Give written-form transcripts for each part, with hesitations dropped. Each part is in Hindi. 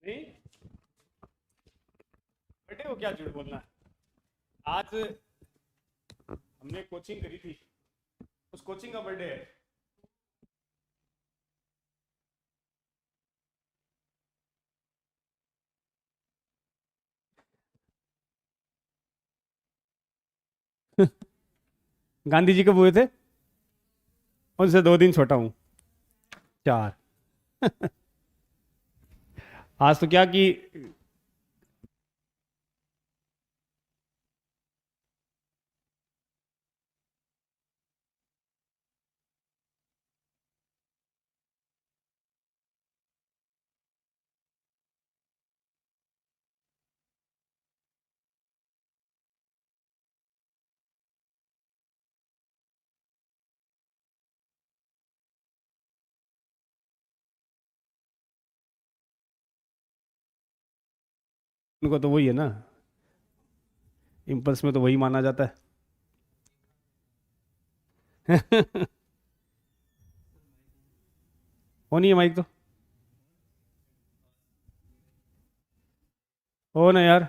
नहीं, बर्थडे को क्या झूठ बोलना है। आज हमने कोचिंग करी थी, उस कोचिंग का बर्थडे है। गांधी जी कब हुए थे? उनसे 2 दिन छोटा हूं, 4। आज तो क्या कि उनको तो वही है ना, इम्पल्स में तो वही माना जाता है। हो नहीं है माइक तो, हो ना यार,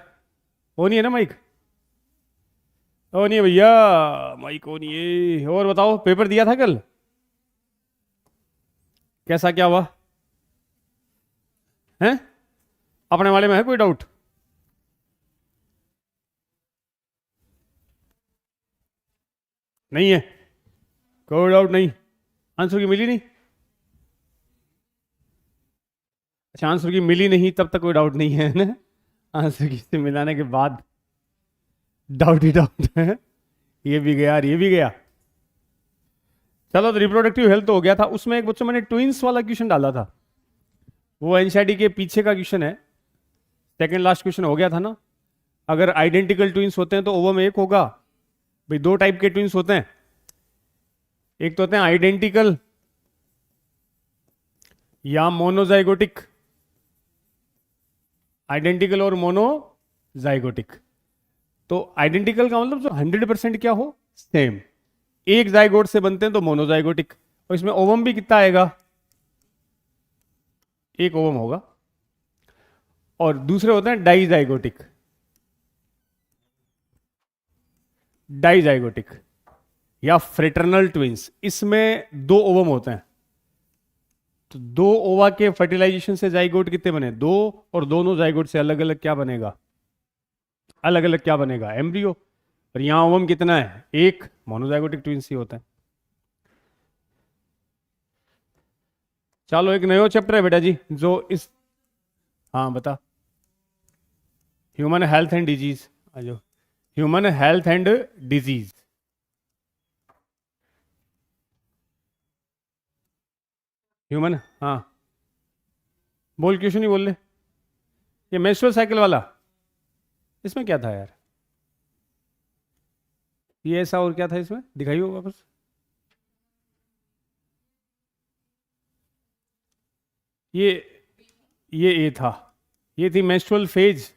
हो नहीं है ना माइक, हो नहीं है भैया, माइक हो नहीं है। और बताओ, पेपर दिया था कल, कैसा क्या हुआ है? अपने वाले में है कोई डाउट? नहीं है, कोई डाउट नहीं। आंसर की मिली नहीं? अच्छा, आंसर की मिली नहीं तब तक कोई डाउट नहीं है ना? आंसर की से मिलाने के बाद डाउट ही डाउट है। ये भी गया और ये भी गया। चलो, तो रिप्रोडक्टिव हेल्थ तो हो गया था। उसमें एक बच्चों मैंने ट्विंस वाला क्वेश्चन डाला था, वो एनसीईआरटी के पीछे का क्वेश्चन है। सेकंड लास्ट क्वेश्चन हो गया था ना। अगर आइडेंटिकल ट्विंस होते हैं तो ओवम एक होगा। भाई, 2 टाइप के ट्विंस होते हैं, एक तो होते हैं आइडेंटिकल या मोनोजाइगोटिक। आइडेंटिकल और मोनोजाइगोटिक। तो आइडेंटिकल का मतलब जो 100% क्या हो, सेम। एक जाइगोट से बनते हैं तो मोनोजाइगोटिक। और इसमें ओवम भी कितना आएगा? एक ओवम होगा। और दूसरे होते हैं डाइजाइगोटिक। डाइजाइगोटिक या फ्रेटर्नल ट्विंस, इसमें 2 ओवम होते हैं। तो 2 ओवा के फर्टिलाइजेशन से जाइगोट कितने बने? 2। और दोनों जाइगोट से अलग अलग क्या बनेगा? अलग अलग क्या बनेगा? एम्ब्रियो। और यहां ओवम कितना है? एक। मोनोजाइगोटिक ट्विंस ही होता है। चलो, एक नया चैप्टर है बेटा जी जो इस, हाँ बता। ह्यूमन हेल्थ एंड डिजीज, जो human health and disease. Human, हाँ बोल, क्वेश्चन ही बोल ले। ये मेंस्ट्रुअल साइकिल वाला, इसमें क्या था यार? ये ऐसा और क्या था इसमें, दिखाइए वापस। ये ये ए था, ये थी मेंस्ट्रुअल फेज।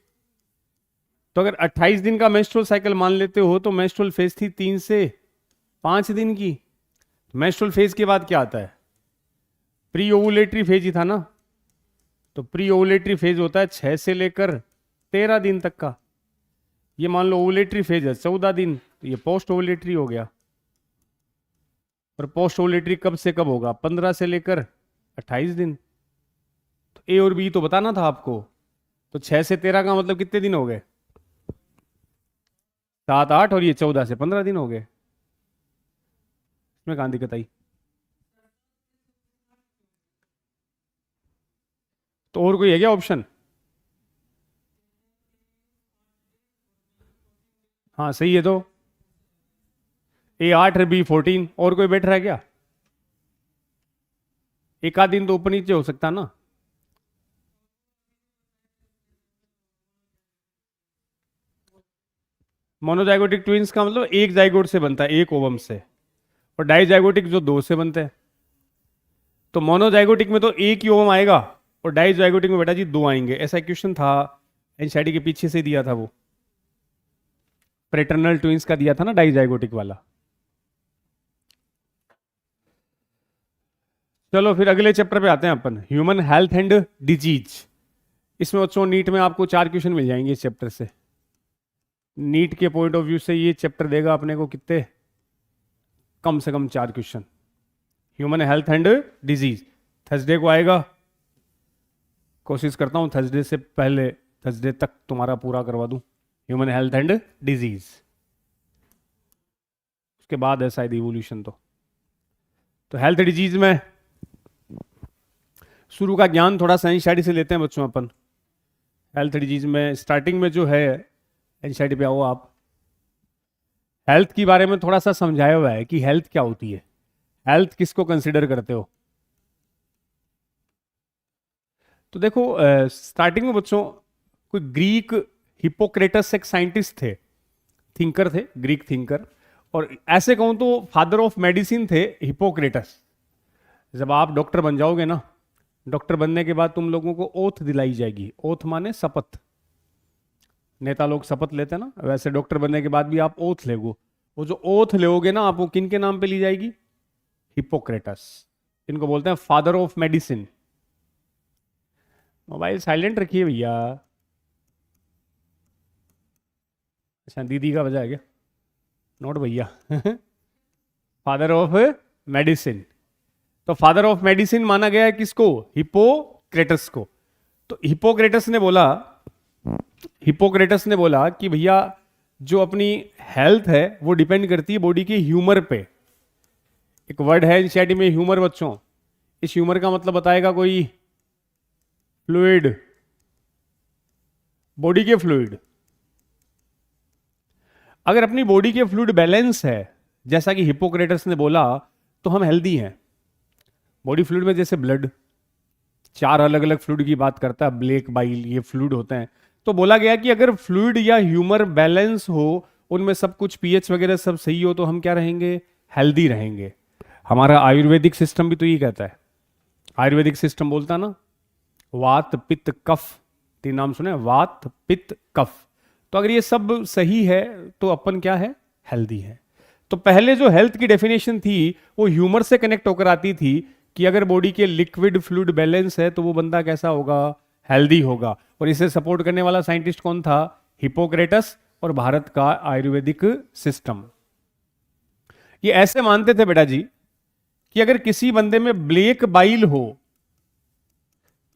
तो अगर 28 दिन का मेंस्ट्रुअल साइकिल मान लेते हो तो मेंस्ट्रुअल फेज थी 3 से 5 दिन की। मेंस्ट्रुअल फेज के बाद क्या आता है? प्री ओवुलेटरी फेज ही था ना। तो प्री ओवुलेटरी फेज होता है 6 से लेकर 13 दिन तक का। ये मान लो ओवुलेटरी फेज है 14 दिन, तो ये पोस्ट ओवुलेटरी हो गया। और पोस्ट ओवुलेटरी कब से कब होगा? 15 से लेकर 28 दिन। तो ए और बी तो बताना था आपको। तो 6 से 13 का मतलब कितने दिन हो गए? 7 8, और ये 14 से 15 दिन हो गए। इसमें कहां दिक्कत आई? तो और कोई है क्या ऑप्शन? हाँ सही है। तो A 8 और B 14, और कोई बैठ रहा है क्या? एक आध दिन तो ऊपर नीचे हो सकता ना। मोनोजाइगोटिक ट्विंस का मतलब एक जाइगोट से बनता है, एक ओवम से। और डाइजाइगोटिक जो 2 से बनते हैं। तो मोनोजाइगोटिक में तो एक ही ओवम आएगा, और डाइजाइगोटिक में बेटा जी 2 आएंगे। ऐसा क्वेश्चन था एनसीईआरटी के पीछे से दिया था वो, प्रेटर्नल ट्विंस का दिया था ना, डाइजाइगोटिक वाला। चलो फिर अगले चैप्टर पे आते हैं अपन, ह्यूमन हेल्थ एंड डिजीज। इसमें बच्चों नीट में आपको 4 क्वेश्चन मिल जाएंगे इस चैप्टर से। नीट के पॉइंट ऑफ व्यू से ये चैप्टर देगा अपने को कितने, कम से कम 4 question. Human health and disease Thursday को आएगा, कोशिश करता हूं थर्सडे से पहले, थर्सडे तक तुम्हारा पूरा करवा दूं ह्यूमन हेल्थ एंड डिजीज। उसके बाद है शायद इवोल्यूशन। तो हेल्थ डिजीज में शुरू का ज्ञान थोड़ा सा एनसीईआरटी से लेते हैं बच्चों अपन। हेल्थ डिजीज में स्टार्टिंग में जो है, एनसीईआरटी पे आओ आप। हेल्थ के बारे में थोड़ा सा समझाया हुआ है कि हेल्थ क्या होती है, हेल्थ किसको कंसिडर करते हो। तो देखो स्टार्टिंग में बच्चों कोई ग्रीक हिपोक्रेटस एक साइंटिस्ट थे, थिंकर थे, ग्रीक थिंकर, और ऐसे कहूं तो फादर ऑफ मेडिसिन थे हिपोक्रेटस। जब आप डॉक्टर बन जाओगे ना, डॉक्टर बनने के बाद तुम लोगों को ओथ दिलाई जाएगी। ओथ माने शपथ, नेता लोग शपथ लेते हैं ना, वैसे डॉक्टर बनने के बाद भी आप ओथ लेगो। वो जो ओथ लोगे ना आप, वो किन के नाम पे ली जाएगी, हिपोक्रेटस। इनको बोलते हैं father of medicine. Mobile silent रखिए भैया। अच्छा दीदी का बजा है क्या, नोट भैया। Father of medicine. तो फादर ऑफ मेडिसिन माना गया है किसको, हिपोक्रेटस को। तो हिपोक्रेटस ने बोला कि भैया जो अपनी हेल्थ है वो डिपेंड करती है बॉडी के ह्यूमर पे। एक वर्ड है एनसीईआरटी में ह्यूमर बच्चों, इस ह्यूमर का मतलब बताएगा कोई, फ्लूइड, बॉडी के फ्लूइड। अगर अपनी बॉडी के फ्लूइड बैलेंस है, जैसा कि हिपोक्रेटस ने बोला, तो हम हेल्दी हैं। बॉडी फ्लूइड में जैसे ब्लड 4 अलग अलग फ्लूइड की बात करता है, ब्लैक बाइल, ये फ्लूइड होते हैं। तो बोला गया कि अगर फ्लूइड या ह्यूमर बैलेंस हो, उनमें सब कुछ पीएच वगैरह सब सही हो, तो हम क्या रहेंगे, हेल्दी रहेंगे। हमारा आयुर्वेदिक सिस्टम भी तो ये कहता है। आयुर्वेदिक सिस्टम बोलता ना, वात पित्त कफ, 3 नाम सुने, वात पित्त कफ। तो अगर ये सब सही है तो अपन क्या है, हेल्दी है। तो पहले जो हेल्थ की डेफिनेशन थी वो ह्यूमर से कनेक्ट होकर आती थी कि अगर बॉडी के लिक्विड फ्लूइड बैलेंस है तो वो बंदा कैसा होगा, हेल्दी होगा। और इसे सपोर्ट करने वाला साइंटिस्ट कौन था, हिपोक्रेटस, और भारत का आयुर्वेदिक सिस्टम। ये ऐसे मानते थे बेटा जी कि अगर किसी बंदे में ब्लैक बाइल हो,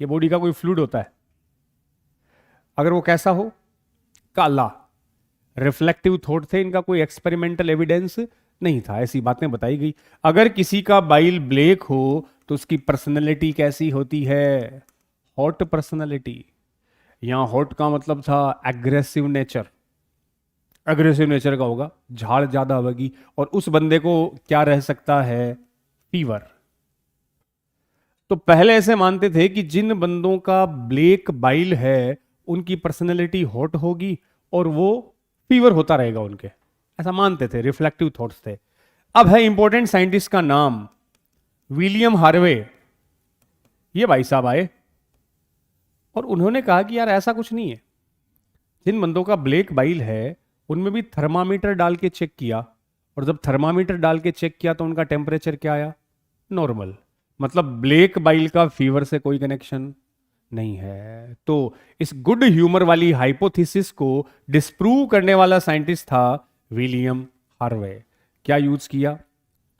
ये बॉडी का कोई फ्लूइड होता है, अगर वो कैसा हो, काला, रिफ्लेक्टिव थॉट थे इनका, कोई एक्सपेरिमेंटल एविडेंस नहीं था, ऐसी बातें बताई गई। अगर किसी का बाइल ब्लैक हो तो उसकी पर्सनैलिटी कैसी होती है, हॉट पर्सनैलिटी। यहां हॉट का मतलब था एग्रेसिव नेचर, एग्रेसिव नेचर का होगा, झाड़ ज्यादा होगी, और उस बंदे को क्या रह सकता है, फीवर। तो पहले ऐसे मानते थे कि जिन बंदों का ब्लैक बाइल है उनकी पर्सनैलिटी हॉट होगी और वो फीवर होता रहेगा उनके, ऐसा मानते थे, रिफ्लेक्टिव थॉट्स थे। अब है इंपॉर्टेंट साइंटिस्ट का नाम, विलियम हार्वे। ये भाई साहब आए और उन्होंने कहा कि यार ऐसा कुछ नहीं है, जिन बंदों का ब्लैक बाइल है उनमें भी थर्मामीटर डाल के चेक किया, और जब थर्मामीटर डाल के चेक किया तो उनका टेम्परेचर क्या आया, नॉर्मल। मतलब ब्लैक बाइल का फीवर से कोई कनेक्शन नहीं है। तो इस गुड ह्यूमर वाली हाइपोथेसिस को डिस्प्रूव करने वाला साइंटिस्ट था विलियम हार्वे। क्या यूज किया,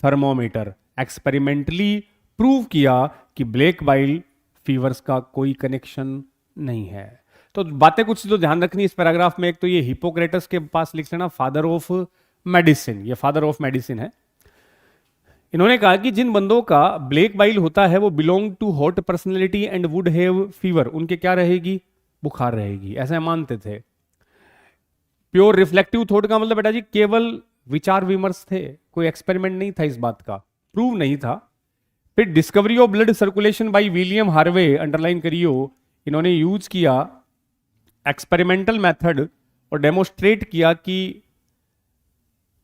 थर्मोमीटर, एक्सपेरिमेंटली प्रूव किया कि ब्लैक बाइल फीवर्स का कोई कनेक्शन नहीं है। तो बातें कुछ जो ध्यान रखनी इस पैराग्राफ में, एक तो ये हिपोक्रेटस के पास लिख लेना फादर ऑफ मेडिसिन, ये फादर ऑफ मेडिसिन है। इन्होंने कहा कि जिन बंदों का ब्लैक बाइल होता है वो belong to hot personality and would have fever, उनके क्या रहेगी, बुखार रहेगी, ऐसे मानते थे। प्योर रिफ्लेक्टिव थॉट का मतलब बेटा जी केवल विचार विमर्श थे, कोई एक्सपेरिमेंट नहीं था इस बात का, प्रूव नहीं था। फिर discovery of blood circulation by William Harvey, underline करियो, इन्होंने यूज किया एक्सपेरिमेंटल मेथड और डेमोस्ट्रेट किया कि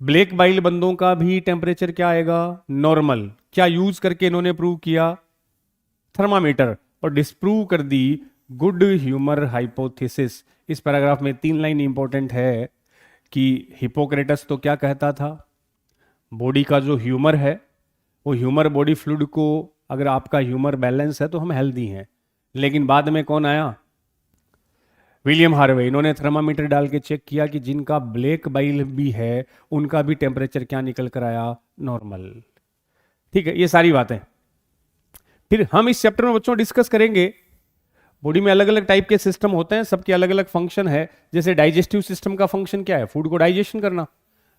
ब्लैक बाइल बंदों का भी टेम्परेचर क्या आएगा, नॉर्मल। क्या यूज करके इन्होंने प्रूव किया, थर्मामीटर, और डिस्प्रूव कर दी गुड ह्यूमर हाइपोथेसिस। इस पैराग्राफ में 3 लाइन इंपॉर्टेंट है कि हिपोक्रेटस तो क्या कहता था, बॉडी का जो ह्यूमर है वो ह्यूमर बॉडी फ्लूइड को, अगर आपका ह्यूमर बैलेंस है तो हम हेल्दी हैं। लेकिन बाद में कौन आया, विलियम हार्वे, इन्होंने थर्मामीटर डाल के चेक किया कि जिनका ब्लैक बाइल भी है उनका भी टेम्परेचर क्या निकल कर आया, नॉर्मल। ठीक है, ये सारी बातें फिर हम इस चैप्टर में बच्चों डिस्कस करेंगे। बॉडी में अलग अलग टाइप के सिस्टम होते हैं, सबके अलग अलग फंक्शन है। जैसे डाइजेस्टिव सिस्टम का फंक्शन क्या है, फूड को डाइजेशन करना।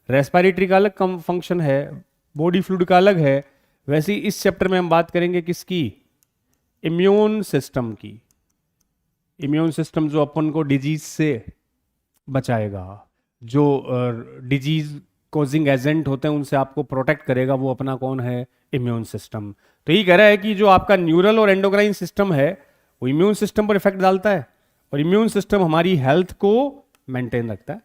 रेस्पिरेटरी का अलग फंक्शन है, बॉडी फ्लूइड का अलग है। वैसे ही इस चैप्टर में हम बात करेंगे किसकी, इम्यून सिस्टम की। इम्यून सिस्टम जो अपन को डिजीज से बचाएगा, जो डिजीज कॉजिंग एजेंट होते हैं उनसे आपको प्रोटेक्ट करेगा, वो अपना कौन है, इम्यून सिस्टम। तो ये कह रहा है कि जो आपका न्यूरल और एंडोक्राइन सिस्टम है वो इम्यून सिस्टम पर इफेक्ट डालता है, और इम्यून सिस्टम हमारी हेल्थ को मेंटेन रखता है।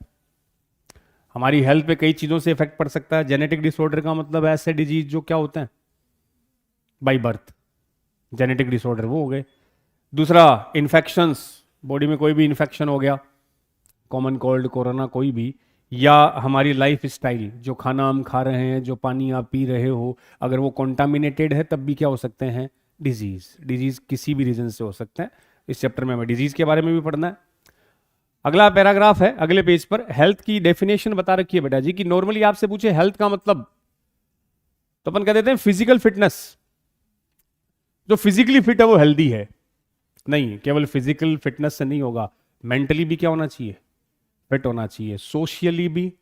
हमारी हेल्थ पे कई चीजों से इफेक्ट पड़ सकता है। जेनेटिक डिसऑर्डर का मतलब ऐसे डिजीज जो क्या होते हैं, बाय बर्थ, जेनेटिक डिसऑर्डर वो हो गए। दूसरा इन्फेक्शंस, बॉडी में कोई भी इन्फेक्शन हो गया, कॉमन कोल्ड, कोरोना, कोई भी। या हमारी लाइफ स्टाइल, जो खाना हम खा रहे हैं, जो पानी आप पी रहे हो, अगर वो कॉन्टामिनेटेड है तब भी क्या हो सकते हैं, डिजीज। डिजीज किसी भी रीजन से हो सकते हैं। इस चैप्टर में हमें डिजीज के बारे में भी पढ़ना है। अगला पैराग्राफ है अगले पेज पर, हेल्थ की डेफिनेशन बता रखी है बेटा जी कि नॉर्मली आपसे पूछे हेल्थ का मतलब, तो अपन कह देते हैं फिजिकल फिटनेस। जो फिजिकली फिट है वो हेल्दी है। नहीं, केवल फिजिकल फिटनेस से नहीं होगा, मेंटली भी क्या होना चाहिए, फिट होना चाहिए। सोशियली भी,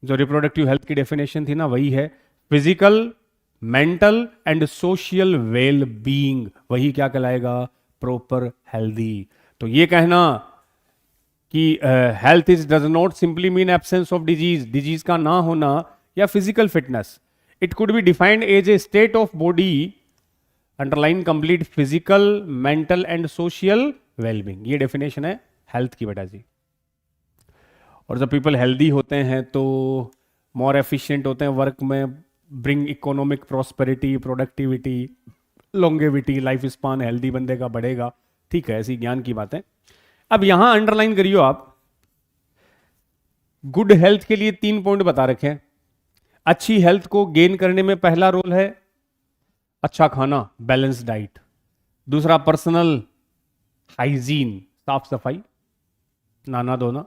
जो रिप्रोडक्टिव हेल्थ की डेफिनेशन थी ना वही है, physical, mental and social well being, वही क्या कहलाएगा, प्रॉपर हेल्दी। तो ये कहना कि health is does not simply mean absence of disease, disease का ना होना या physical fitness. It could be defined as a state of body underline complete physical, mental and social wellbeing. ये डेफिनेशन है हेल्थ की बेटा जी। और जब पीपल हेल्दी होते हैं तो मोर एफिशिएंट होते हैं वर्क में, bring economic prosperity, productivity, longevity, life span healthy बंदे का बढ़ेगा। ठीक है, ऐसी ज्ञान की बातें। अब यहां अंडरलाइन करियो आप, गुड हेल्थ के लिए 3 पॉइंट बता रखे हैं। अच्छी हेल्थ को गेन करने में पहला रोल है अच्छा खाना, बैलेंस डाइट। दूसरा पर्सनल हाइजीन, साफ सफाई, नहाना धोना।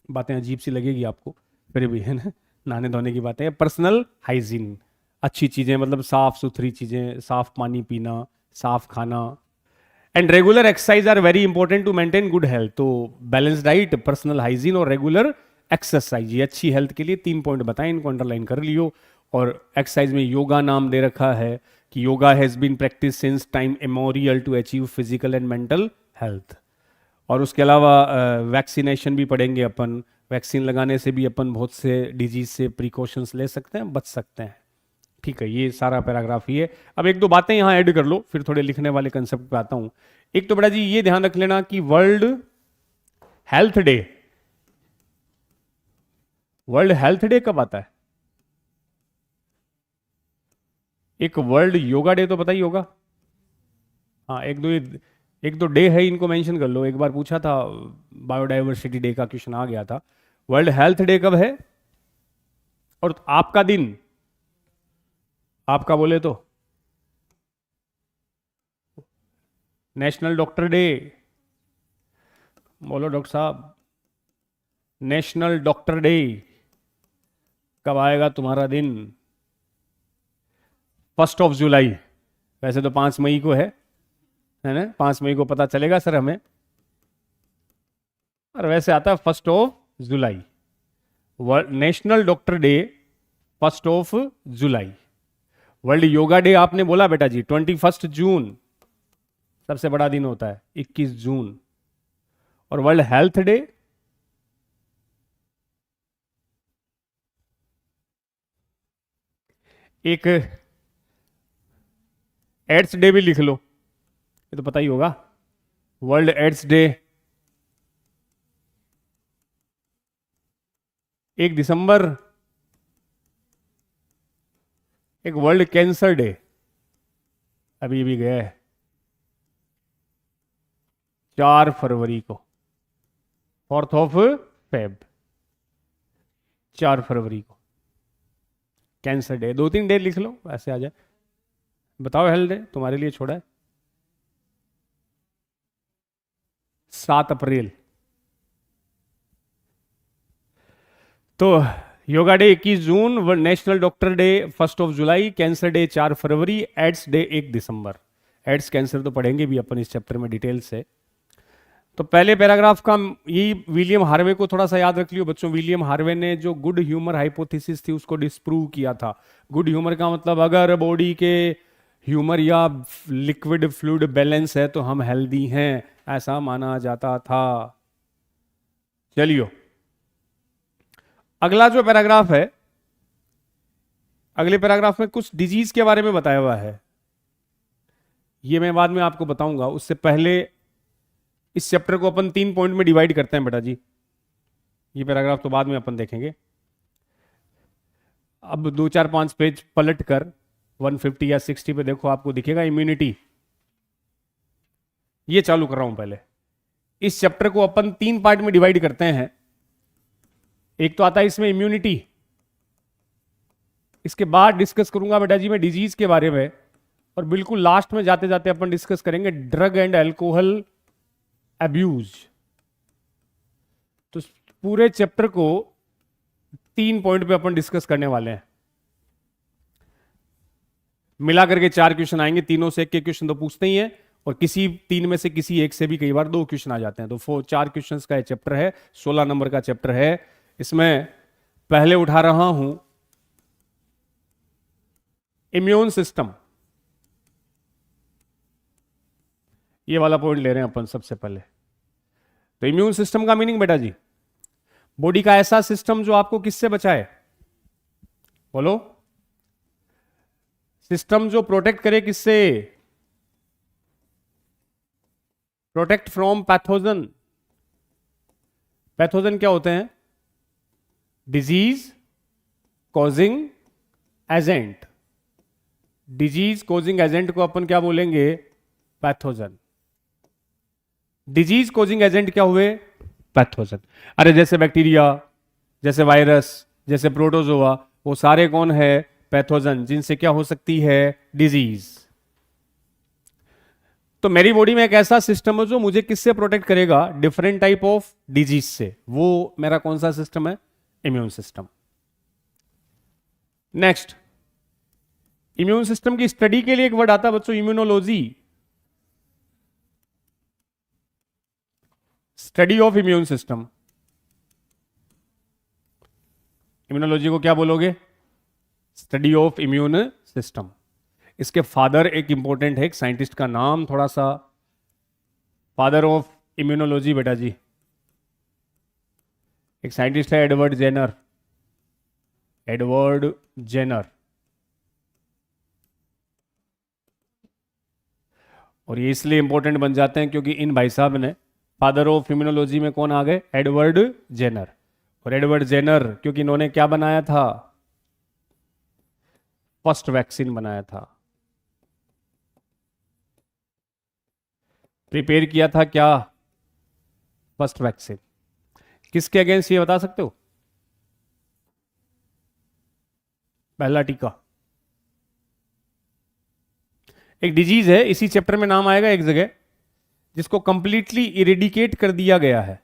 बातें अजीब सी लगेगी आपको, फिर भी है ना, नहाने धोने की बातें। पर्सनल हाइजीन, अच्छी चीजें मतलब साफ सुथरी चीजें, साफ पानी पीना, साफ खाना। And regular exercise are very important to maintain good health. तो बैलेंस डाइट, पर्सनल हाइजीन और रेगुलर एक्सरसाइज, ये अच्छी हेल्थ के लिए 3 पॉइंट बताएं, इनको अंडरलाइन कर लियो। और एक्सरसाइज में योगा नाम दे रखा है कि yoga has been practice since time immemorial to achieve physical and mental health. और उसके अलावा वैक्सीनेशन भी पढ़ेंगे अपन। वैक्सीन लगाने से भी अपन बहुत से डिजीज से प्रिकॉशंस ले सकते हैं, बच सकते हैं। ठीक है, ये सारा पैराग्राफ ही है। अब 1-2 बातें यहां ऐड कर लो, फिर थोड़े लिखने वाले कंसेप्ट पे आता हूं। एक तो बड़ा जी ये ध्यान रख लेना कि world health day, world health day कब आता है? एक वर्ल्ड योगा डे तो पता ही होगा। हाँ, एक दो डे है, इनको मेंशन कर लो। एक बार पूछा था, बायोडाइवर्सिटी डे का क्वेश्चन आ गया था। वर्ल्ड हेल्थ डे कब है? और आपका दिन, आपका बोले तो नेशनल डॉक्टर डे। बोलो डॉक्टर साहब, नेशनल डॉक्टर डे कब आएगा तुम्हारा दिन? 1 जुलाई। वैसे तो 5 मई को है ना, 5 मई को पता चलेगा सर हमें, और वैसे आता है 1 जुलाई। नेशनल डॉक्टर डे 1 जुलाई। वर्ल्ड योगा डे आपने बोला बेटा जी 21 जून, सबसे बड़ा दिन होता है 21 जून। और वर्ल्ड हेल्थ डे एक एड्स डे भी लिख लो, ये तो पता ही होगा, वर्ल्ड एड्स डे 1 दिसंबर। एक वर्ल्ड कैंसर डे अभी भी गया है 4 फरवरी को, 4 फेब, 4 फरवरी को कैंसर डे। 2-3 डे लिख लो, ऐसे आ जाए। बताओ हेल्थ डे तुम्हारे लिए छोड़ा है। 7 अप्रैल। तो योगा डे 21 जून, नेशनल डॉक्टर डे 1 जुलाई, कैंसर डे 4 फरवरी, एड्स डे 1 दिसंबर। एड्स कैंसर तो पढ़ेंगे भी अपन इस चैप्टर में डिटेल से। तो पहले पैराग्राफ का यही विलियम हार्वे को थोड़ा सा याद रख लियो बच्चों। विलियम हार्वे ने जो गुड ह्यूमर हाइपोथेसिस थी उसको डिस्प्रूव किया था। गुड ह्यूमर का मतलब अगर बॉडी के ह्यूमर या लिक्विड फ्लूइड बैलेंस है तो हम हेल्दी हैं, ऐसा माना जाता था। चलियो अगला जो पैराग्राफ है, अगले पैराग्राफ में कुछ डिजीज के बारे में बताया हुआ है, ये मैं बाद में आपको बताऊंगा। उससे पहले इस चैप्टर को अपन 3 पॉइंट में डिवाइड करते हैं बेटा जी। ये पैराग्राफ तो बाद में अपन देखेंगे। अब 2 4 5 पेज पलट कर 150 या 60 पे देखो, आपको दिखेगा इम्यूनिटी। ये चालू कर रहा हूं पहले। इस चैप्टर को अपन 3 पार्ट में डिवाइड करते हैं। एक तो आता है इसमें इम्यूनिटी, इसके बाद डिस्कस करूंगा बेटा जी मैं डिजीज के बारे में, और बिल्कुल लास्ट में जाते जाते अपन डिस्कस करेंगे ड्रग एंड अल्कोहल अब्यूज। तो पूरे चैप्टर को 3 पॉइंट पे अपन डिस्कस करने वाले हैं। मिला करके 4 क्वेश्चन आएंगे, तीनों से एक के क्वेश्चन तो पूछते ही हैं, और किसी 3 में से किसी एक से भी कई बार 2 क्वेश्चन आ जाते हैं। तो 4 क्वेश्चन का चैप्टर है, 16 नंबर का चैप्टर है। इसमें पहले उठा रहा हूं इम्यून सिस्टम। ये वाला पॉइंट ले रहे हैं अपन सबसे पहले। तो इम्यून सिस्टम का मीनिंग बेटा जी, बॉडी का ऐसा सिस्टम जो आपको किससे बचाए, बोलो। सिस्टम जो प्रोटेक्ट करे, किससे? Protect from pathogen. पैथोजन क्या होते हैं? Disease causing agent. Disease causing agent को अपन क्या बोलेंगे? पैथोजन। डिजीज कॉजिंग एजेंट क्या हुए? पैथोजन। अरे जैसे बैक्टीरिया, जैसे वायरस, जैसे प्रोटोजोआ, वो सारे कौन है? पैथोजन, जिनसे क्या हो सकती है? डिजीज। तो मेरी बॉडी में एक ऐसा सिस्टम है जो मुझे किससे प्रोटेक्ट करेगा? डिफरेंट टाइप ऑफ डिजीज से। वो मेरा कौन सा सिस्टम है? Immune system. Next, immune system की स्टडी के लिए एक वर्ड आता है बच्चों, immunology. Study of immune system. Immunology को क्या बोलोगे? Study of immune system. इसके फादर एक इंपॉर्टेंट है, एक साइंटिस्ट का नाम थोड़ा सा, फादर ऑफ इम्यूनोलॉजी बेटा जी, एक साइंटिस्ट है एडवर्ड जेनर। Edward Jenner. और ये इसलिए इंपॉर्टेंट बन जाते हैं क्योंकि इन भाई साहब ने फादर ऑफ इम्यूनोलॉजी में कौन आ गए? Edward Jenner. और एडवर्ड जेनर क्योंकि इन्होंने क्या बनाया था? फर्स्ट वैक्सीन बनाया था। प्रिपेयर किया था क्या? First vaccine. किसके अगेंस्ट ये बता सकते हो? पहला टीका। एक डिजीज है, इसी चैप्टर में नाम आएगा एक जगह, जिसको कंप्लीटली इरेडिकेट कर दिया गया है,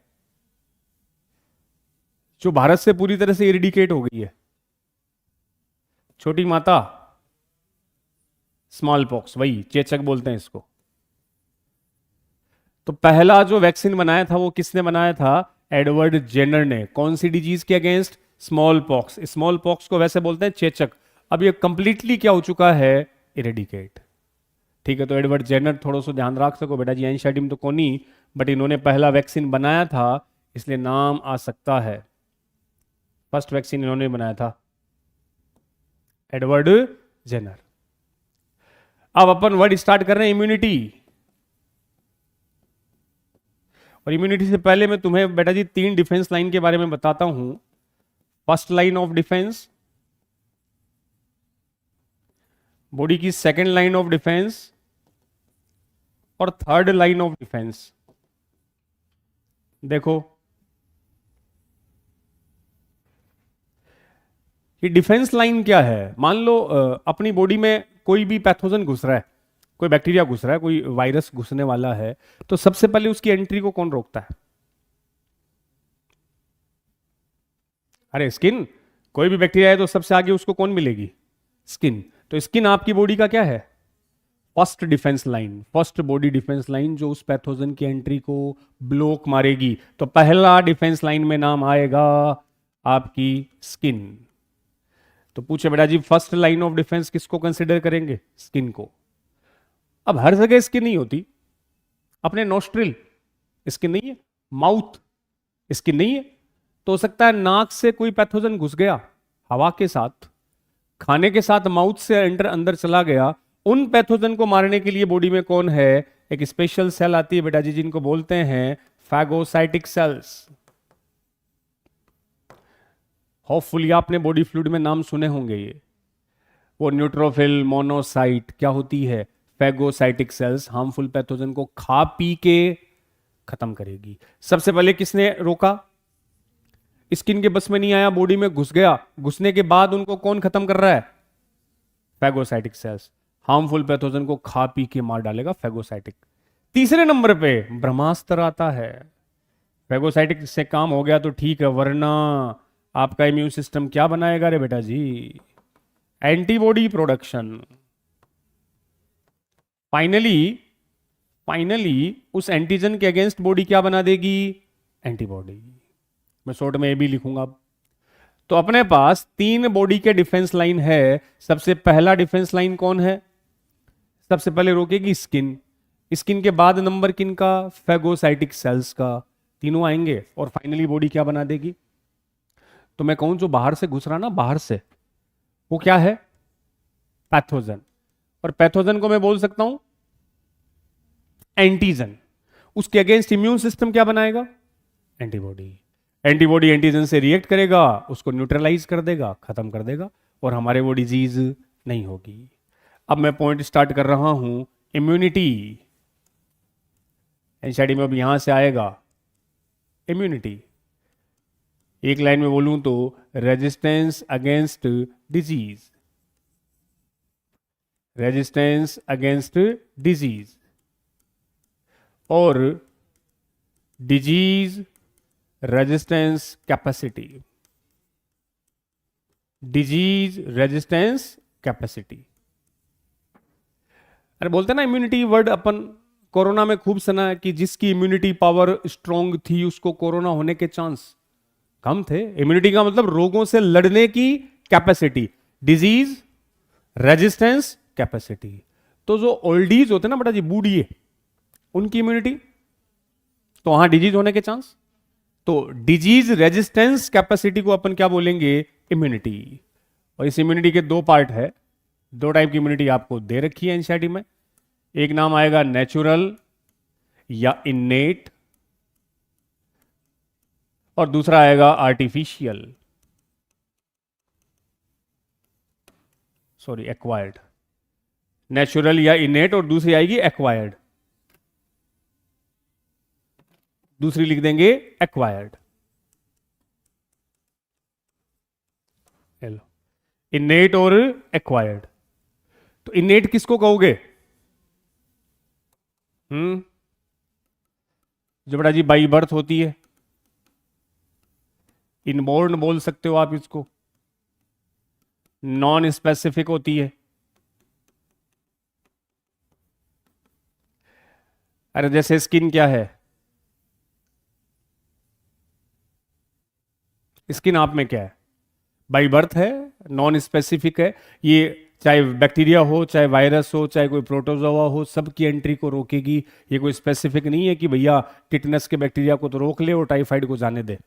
जो भारत से पूरी तरह से इरेडिकेट हो गई है। छोटी माता, स्मॉल पॉक्स, वही चेचक बोलते हैं इसको। तो पहला जो वैक्सीन बनाया था वो किसने बनाया था? एडवर्ड जेनर ने। कौन सी डिजीज के against? Small pox. Small pox को वैसे बोलते हैं चेचक। अब ये कंप्लीटली क्या हो चुका है? इरेडिकेट। ठीक है, तो एडवर्ड जेनर थोड़ा सा ध्यान रख सको बेटा जी, एंशाइटिम तो कोनी, बट इन्होंने पहला वैक्सीन बनाया था, इसलिए नाम आ सकता है। फर्स्ट वैक्सीन इन्होंने बनाया था, एडवर्ड जेनर। अब अपन वर्ड स्टार्ट कर रहे हैं इम्यूनिटी। और इम्यूनिटी से पहले मैं तुम्हें बेटा जी 3 डिफेंस लाइन के बारे में बताता हूं। First line of defence, body की सेकेंड लाइन ऑफ डिफेंस, और थर्ड लाइन ऑफ डिफेंस। देखो ये डिफेंस लाइन क्या है? मान लो अपनी बॉडी में कोई भी पैथोजन घुस रहा है, कोई बैक्टीरिया घुस रहा है, कोई वायरस घुसने वाला है, तो सबसे पहले उसकी एंट्री को कौन रोकता है? अरे स्किन। कोई भी बैक्टीरिया है तो सबसे आगे उसको कौन मिलेगी? स्किन। तो स्किन आपकी बॉडी का क्या है? First defence line, first body defence line, जो उस पैथोजन की एंट्री को ब्लॉक मारेगी। तो पहला डिफेंस लाइन में नाम आएगा आपकी स्किन। तो पूछे बेटा जी, फर्स्ट लाइन ऑफ डिफेंस किसको कंसिडर करेंगे? स्किन को। अब हर जगह स्किन नहीं होती। अपने नोस्ट्रिल स्किन नहीं है, माउथ स्किन नहीं है, तो हो सकता है नाक से कोई पैथोजन घुस गया हवा के साथ, खाने के साथ माउथ से एंटर अंदर चला गया। उन पैथोजन को मारने के लिए बॉडी में कौन है? एक स्पेशल सेल आती है बेटा जी, जिनको बोलते हैं फैगोसाइटिक सेल्स। होपफुली आपने बॉडी फ्लूइड में नाम सुने होंगे ये। वो न्यूट्रोफिल, मोनोसाइट, क्या होती है? फैगोसाइटिक सेल्स हार्मफुल पैथोजन को खा पी के खत्म करेगी। सबसे पहले किसने रोका? स्किन के बस में नहीं आया, बॉडी में घुस गया, घुसने के बाद उनको कौन खत्म कर रहा है? Phagocytic cells. हार्मफुल पैथोजन को खा पी के मार डालेगा फैगोसाइटिक। तीसरे नंबर पे ब्रह्मास्त्र आता है। फैगोसाइटिक से काम हो गया तो ठीक है, वरना आपका इम्यून सिस्टम क्या बनाएगा रे बेटा जी? Antibody production. फाइनली उस एंटीजन के अगेंस्ट बॉडी क्या बना देगी? एंटीबॉडी। मैं शॉर्ट में ये भी लिखूंगा। तो अपने पास 3 बॉडी के डिफेंस लाइन है। सबसे पहला डिफेंस लाइन कौन है? सबसे पहले रोकेगी स्किन। स्किन के बाद नंबर किन का? फैगोसाइटिक सेल्स का। तीनों आएंगे और फाइनली बॉडी क्या बना देगी? तो मैं कहूं जो बाहर से घुस रहा ना, बाहर से, वो क्या है? पैथोजन। और पैथोजन को मैं बोल सकता हूं एंटीजन। उसके अगेंस्ट इम्यून सिस्टम क्या बनाएगा? एंटीबॉडी। एंटीबॉडी एंटीजन से रिएक्ट करेगा, उसको न्यूट्रलाइज कर देगा, खत्म कर देगा, और हमारे वो डिजीज नहीं होगी। अब मैं पॉइंट स्टार्ट कर रहा हूं, इम्यूनिटी। एनसीईआरटी में अब यहां से आएगा इम्यूनिटी। एक लाइन में बोलूं तो resistance against disease, resistance against disease, और disease resistance capacity. Disease resistance capacity. अरे बोलते ना इम्यूनिटी वर्ड अपन कोरोना में खूब सुना है कि जिसकी इम्यूनिटी पावर स्ट्रांग थी उसको कोरोना होने के चांस कम थे। इम्यूनिटी का मतलब रोगों से लड़ने की कैपेसिटी, डिजीज रेजिस्टेंस कैपेसिटी। तो जो ओल्डीज होते ना बेटा जी, बूढ़िए, उनकी इम्यूनिटी, तो वहां डिजीज होने के चांस। तो डिजीज रेजिस्टेंस कैपेसिटी को अपन क्या बोलेंगे? इम्यूनिटी। और इस इम्यूनिटी के 2 पार्ट है। 2 टाइप की इम्यूनिटी आपको दे रखी है एनसीईआरटी में। एक नाम आएगा नेचुरल या इन्नेट, और दूसरा आएगा आर्टिफिशियल, सॉरी एक्वायर्ड। नेचुरल या इनेट, और दूसरी आएगी एक्वायर्ड। दूसरी लिख देंगे एक्वायर्ड। इनेट और एक्वायर्ड। तो इनेट किसको कहोगे? जो बड़ा जी बाई बर्थ होती है, इनबोर्न बोल सकते हो आप इसको। नॉन स्पेसिफिक होती है। अरे जैसे स्किन क्या है? स्किन आप में क्या है? बाई बर्थ है, नॉन स्पेसिफिक है। ये चाहे बैक्टीरिया हो, चाहे वायरस हो, चाहे कोई प्रोटोजोआ हो, सबकी एंट्री को रोकेगी। ये कोई स्पेसिफिक नहीं है कि भैया टिटनस के बैक्टीरिया को तो रोक ले और टाइफाइड को जाने दे।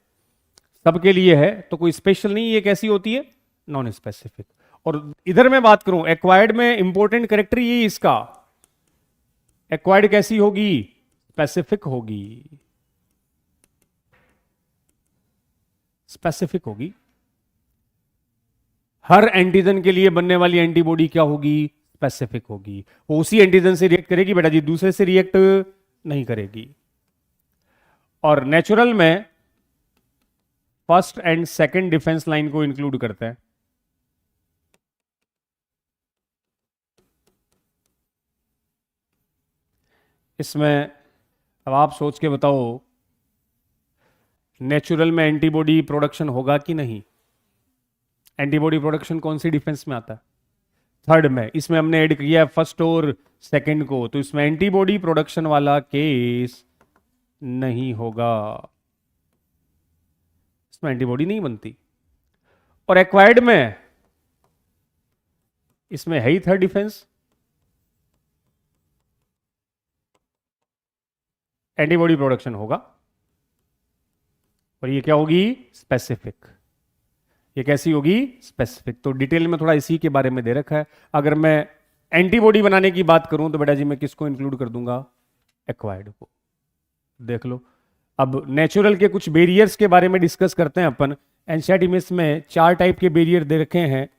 सबके लिए है, तो कोई स्पेशल नहीं। ये कैसी होती है? Non specific. और इधर मैं बात करूं एक्वायर्ड में, इंपॉर्टेंट कैरेक्टर ये इसका, एक्वायर्ड कैसी होगी? स्पेसिफिक होगी। स्पेसिफिक होगी। हर एंटीजन के लिए बनने वाली एंटीबॉडी क्या होगी? स्पेसिफिक होगी। वो उसी एंटीजन से रिएक्ट करेगी बेटा जी, दूसरे से रिएक्ट नहीं करेगी। और नेचुरल में first and second defence line को इंक्लूड करते हैं। इसमें अब आप सोच के बताओ, नेचुरल में एंटीबॉडी प्रोडक्शन होगा कि नहीं? एंटीबॉडी प्रोडक्शन कौन सी डिफेंस में आता है? थर्ड में। इसमें हमने ऐड किया फर्स्ट और सेकंड को, तो इसमें एंटीबॉडी प्रोडक्शन वाला केस नहीं होगा, इसमें एंटीबॉडी नहीं बनती। और एक्वायर्ड में इसमें है ही थर्ड डिफेंस, एंटीबॉडी प्रोडक्शन होगा। और ये क्या होगी? स्पेसिफिक। ये कैसी होगी? स्पेसिफिक। तो डिटेल में थोड़ा इसी के बारे में दे रखा है। अगर मैं एंटीबॉडी बनाने की बात करूं तो बेटा जी मैं किसको इंक्लूड कर दूंगा? एक्वायर्ड को। देख लो, अब नेचुरल के कुछ बैरियर्स के बारे में डिस्कस करते हैं अपन। एनसीईआरटी में 4 टाइप के बैरियर दे रखे हैं।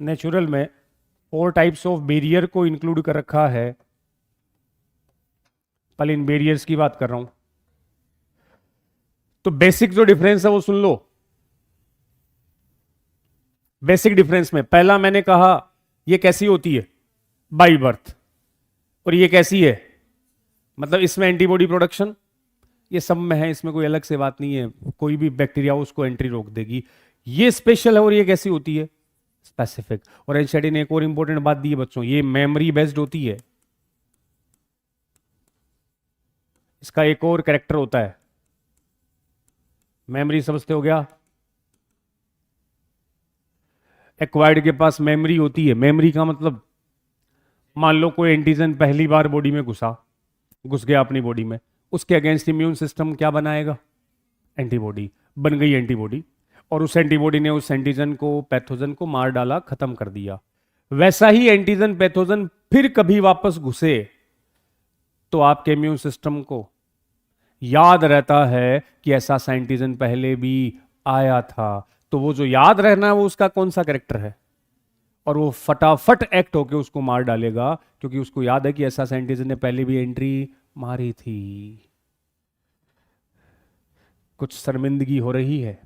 नेचुरल में 4 टाइप्स ऑफ बैरियर को इंक्लूड कर रखा है। पहले इन बैरियर्स की बात कर रहा हूं, तो बेसिक जो डिफरेंस है वो सुन लो। बेसिक डिफरेंस में पहला मैंने कहा ये कैसी होती है? By birth. और ये कैसी है? मतलब इसमें एंटीबॉडी प्रोडक्शन, ये सब में है, इसमें कोई अलग से बात नहीं है। कोई भी बैक्टीरिया उसको एंट्री रोक देगी। ये स्पेशल है। और ये कैसी होती है? स्पेसिफिक। और एनसीईआरटी ने एक और इंपॉर्टेंट बात दी है बच्चों, ये मेमोरी बेस्ड होती है। इसका एक और कैरेक्टर होता है, मेमोरी समझते हो गया? एक्वायर्ड के पास मेमोरी होती है। मेमोरी का मतलब, मान लो कोई एंटीजन पहली बार बॉडी में घुस गया अपनी बॉडी में, उसके अगेंस्ट इम्यून सिस्टम क्या बनाएगा? एंटीबॉडी। बन गई एंटीबॉडी, और उस एंटीबॉडी ने उस एंटीजन को, पैथोजन को मार डाला, खत्म कर दिया। वैसा ही एंटीजन पैथोजन फिर कभी वापस घुसे तो आपके इम्यून सिस्टम को याद रहता है कि ऐसा एंटीजन पहले भी आया था। तो वो जो याद रहना है वो उसका कौन सा कैरेक्टर है? और वो फटाफट एक्ट होके उसको मार डालेगा, क्योंकि उसको याद है कि ऐसा एंटीजन ने पहले भी एंट्री मारी थी। कुछ शर्मिंदगी हो रही है।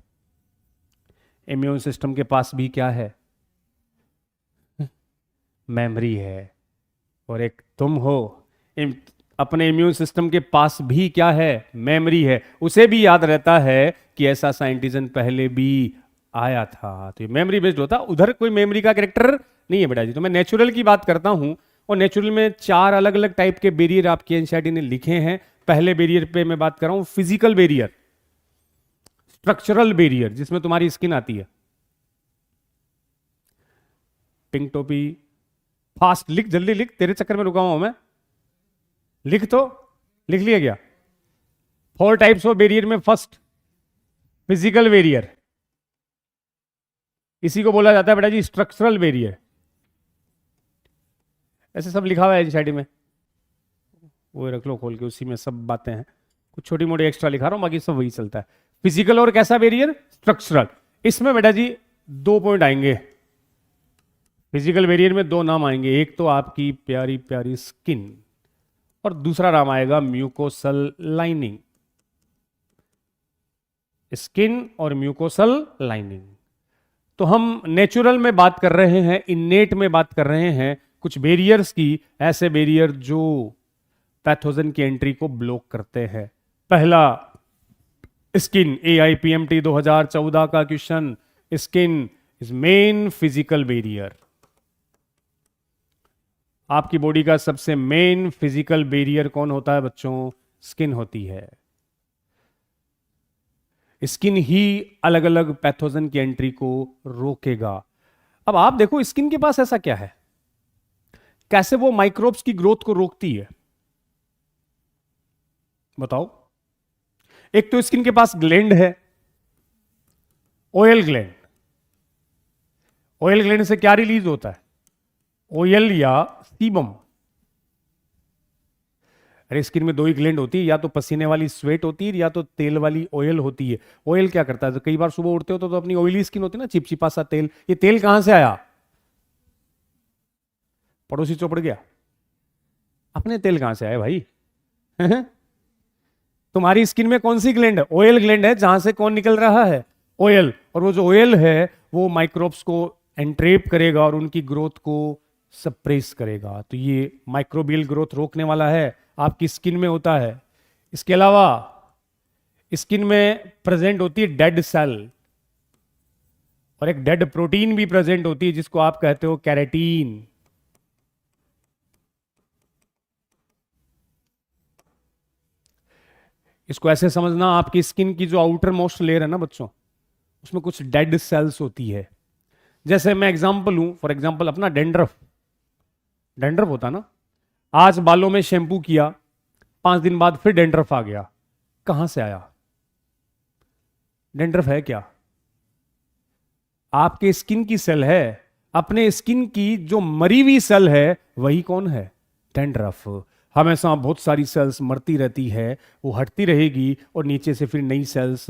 इम्यून सिस्टम के पास भी क्या है? मेमोरी है। और एक तुम हो, अपने इम्यून सिस्टम के पास भी क्या है? मेमोरी है। उसे भी याद रहता है कि ऐसा एंटीजन पहले भी आया था। तो ये मेमोरी बेस्ड होता। उधर कोई मेमोरी का कैरेक्टर नहीं है बेटा जी। तो मैं नेचुरल की बात करता हूं, और नेचुरल में 4 अलग अलग टाइप के बैरियर आपकी एनसीईआरटी ने लिखे हैं। पहले बैरियर पे मैं बात कर रहा हूं, फिजिकल बैरियर, स्ट्रक्चरल बैरियर, जिसमें तुम्हारी स्किन आती है। पिंक टोपी, फास्ट लिख, जल्दी लिख, तेरे चक्कर में रुका हुआ हूं मैं। लिख तो, लिख लिया गया? 4 टाइप्स ऑफ बैरियर में फर्स्ट फिजिकल बैरियर, इसी को बोला जाता है बेटा जी स्ट्रक्चरल बैरियर। ऐसे सब लिखा हुआ है एनसीईआरटी में, वो रख लो खोल के, उसी में सब बातें हैं। कुछ छोटी मोटी एक्स्ट्रा लिखा रहा हूं, बाकी सब वही चलता है। फिजिकल और कैसा बैरियर? स्ट्रक्चरल। इसमें बेटा जी 2 पॉइंट आएंगे। फिजिकल बैरियर में 2 नाम आएंगे, एक तो आपकी प्यारी प्यारी स्किन, और दूसरा नाम आएगा म्यूकोसल लाइनिंग। स्किन और म्यूकोसल लाइनिंग। तो हम नेचुरल में बात कर रहे हैं, इन्नेट में बात कर रहे हैं कुछ बैरियर्स की, ऐसे बैरियर जो पैथोजन की एंट्री को ब्लॉक करते हैं। पहला स्किन, AIPMT 2014 का question, skin is main physical barrier. आपकी बॉडी का सबसे मेन फिजिकल बैरियर कौन होता है बच्चों? स्किन होती है। स्किन ही अलग अलग पैथोजन की एंट्री को रोकेगा। अब आप देखो स्किन के पास ऐसा क्या है, कैसे वो माइक्रोब्स की ग्रोथ को रोकती है, बताओ। एक तो स्किन के पास ग्लैंड है, ऑयल ग्लैंड। ऑयल ग्लैंड से क्या रिलीज होता है? ऑयल या सीबम। अरे स्किन में 2 ही ग्लैंड होती है, या तो पसीने वाली स्वेट होती है, या तो तेल वाली ऑयल होती है। ऑयल क्या करता है? तो कई बार सुबह उठते हो तो अपनी ऑयली स्किन होती है ना, चिपचिपा सा तेल। ये तेल कहां से आया? पड़ोसी चौपड़ गया। अपने तेल कहां से आया भाई? तुम्हारी स्किन में कौन सी ग्लैंड है? ऑयल ग्लैंड है, जहां से कौन निकल रहा है? ऑयल। और वो जो ऑयल है वो माइक्रोब्स को एंट्रेप करेगा और उनकी ग्रोथ को सप्रेस करेगा। तो ये माइक्रोबियल ग्रोथ रोकने वाला है, आपकी स्किन में होता है। इसके अलावा स्किन में प्रेजेंट होती है डेड सेल, और एक डेड प्रोटीन भी प्रेजेंट होती है जिसको आप कहते हो कैरेटीन। इसको ऐसे समझना, आपकी स्किन की जो आउटर मोस्ट लेयर है ना बच्चों, उसमें कुछ डेड सेल्स होती है। जैसे मैं एग्जांपल हूं, फॉर एग्जांपल अपना डेंड्रफ, डेंड्रफ होता ना, आज बालों में शैम्पू किया, 5 दिन बाद फिर डेंड्रफ आ गया। कहां से आया? डेंड्रफ है क्या? आपके स्किन की सेल है। अपने स्किन की जो मरी हुई सेल है वही कौन है? डेंड्रफ। हमेशा बहुत सारी सेल्स मरती रहती है, वो हटती रहेगी और नीचे से फिर नई सेल्स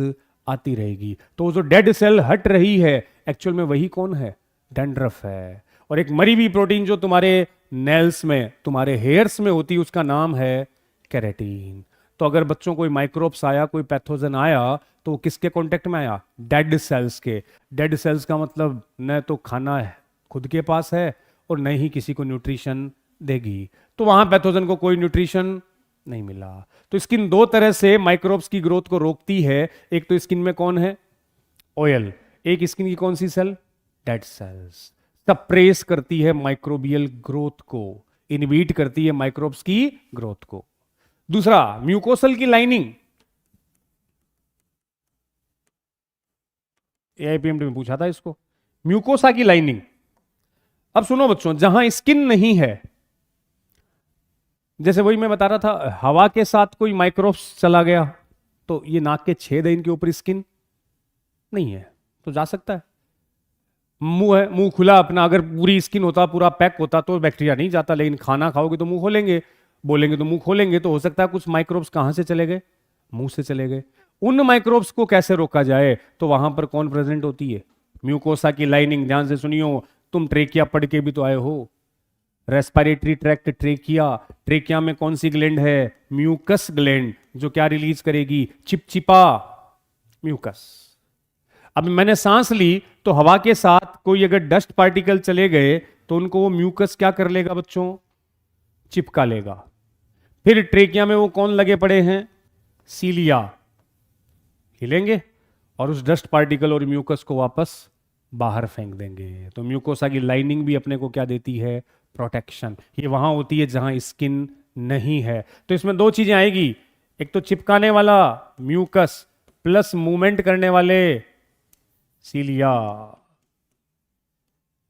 आती रहेगी। तो वो जो डेड सेल हट रही है एक्चुअल में वही कौन है? डेंड्रफ है। और एक मरी हुई प्रोटीन जो तुम्हारे नेल्स में, तुम्हारे हेयर्स में होती है, उसका नाम है कैरेटीन। तो अगर बच्चों कोई माइक्रोब्स आया, कोई पैथोजन आया, तो वो किसके कांटेक्ट में आया? डेड सेल्स के। डेड सेल्स का मतलब न तो खाना है खुद के पास है और न ही किसी को न्यूट्रिशन देगी, तो वहां पैथोजन को कोई न्यूट्रिशन नहीं मिला। तो स्किन दो तरह से माइक्रोब्स की ग्रोथ को रोकती है। एक तो स्किन में कौन है? ऑयल। एक स्किन की कौन सी सेल? Dead cells. सप्रेस करती है माइक्रोबियल ग्रोथ को, इनहिबिट करती है माइक्रोब्स की ग्रोथ को। दूसरा, म्यूकोसल की लाइनिंग। एआईपीएमटी में पूछा था इसको, म्यूकोसा की लाइनिंग। अब सुनो बच्चों, जहां स्किन नहीं है, जैसे वही मैं बता रहा था, हवा के साथ कोई माइक्रोब्स चला गया तो ये नाक के छेद है, इनके ऊपर स्किन नहीं है तो जा सकता है। मुंह है, मुंह खुला अपना, अगर पूरी स्किन होता, पूरा पैक होता तो बैक्टीरिया नहीं जाता, लेकिन खाना खाओगे तो मुंह खोलेंगे, बोलेंगे तो मुंह खोलेंगे, तो हो सकता है कुछ माइक्रोब्स कहां से चले गए? मुंह से चले गए। उन माइक्रोब्स को कैसे रोका जाए? तो वहां पर कौन प्रेजेंट होती है? म्यूकोसा की लाइनिंग। ध्यान से सुनियो, तुम ट्रेकिया पढ़ के भी तो आए हो। Respiratory tract, trachea. ट्रेकिया में कौन सी ग्लैंड है? म्यूकस ग्लैंड, जो क्या रिलीज करेगी? चिपचिपा म्यूकस। अब मैंने सांस ली तो हवा के साथ कोई अगर डस्ट पार्टिकल चले गए तो उनको वो म्यूकस क्या कर लेगा बच्चों? चिपका लेगा। फिर ट्रेकिया में वो कौन लगे पड़े हैं? सीलिया। हिलेंगे और उस डस्ट पार्टिकल और म्यूकस को वापस बाहर फेंक देंगे। तो म्यूकोसा की लाइनिंग भी अपने को क्या देती है? प्रोटेक्शन। ये वहां होती है जहां स्किन नहीं है। तो इसमें दो चीजें आएगी, एक तो चिपकाने वाला म्यूकस प्लस मूवमेंट करने वाले सीलिया,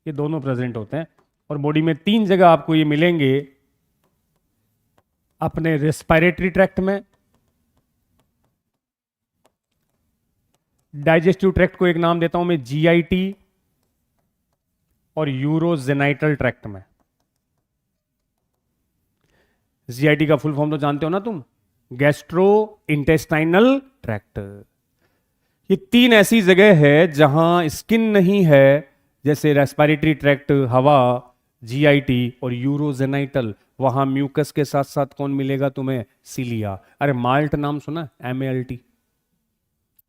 ये दोनों प्रेजेंट होते हैं। और बॉडी में 3 जगह आपको ये मिलेंगे, अपने रेस्पिरेटरी ट्रैक्ट में, डाइजेस्टिव ट्रैक्ट को एक नाम देता हूं मैं जीआईटी, और यूरोजेनाइटल ट्रैक्ट में। जीआईटी का फुल फॉर्म तो जानते हो ना तुम, गैस्ट्रो इंटेस्टाइनल ट्रैक्ट। ये 3 ऐसी जगह है जहां स्किन नहीं है, जैसे रेस्पिरेटरी ट्रैक्ट, हवा, जीआईटी और यूरोजेनाइटल। वहां म्यूकस के साथ साथ कौन मिलेगा तुम्हें? सीलिया। अरे माल्ट नाम सुना? MALT,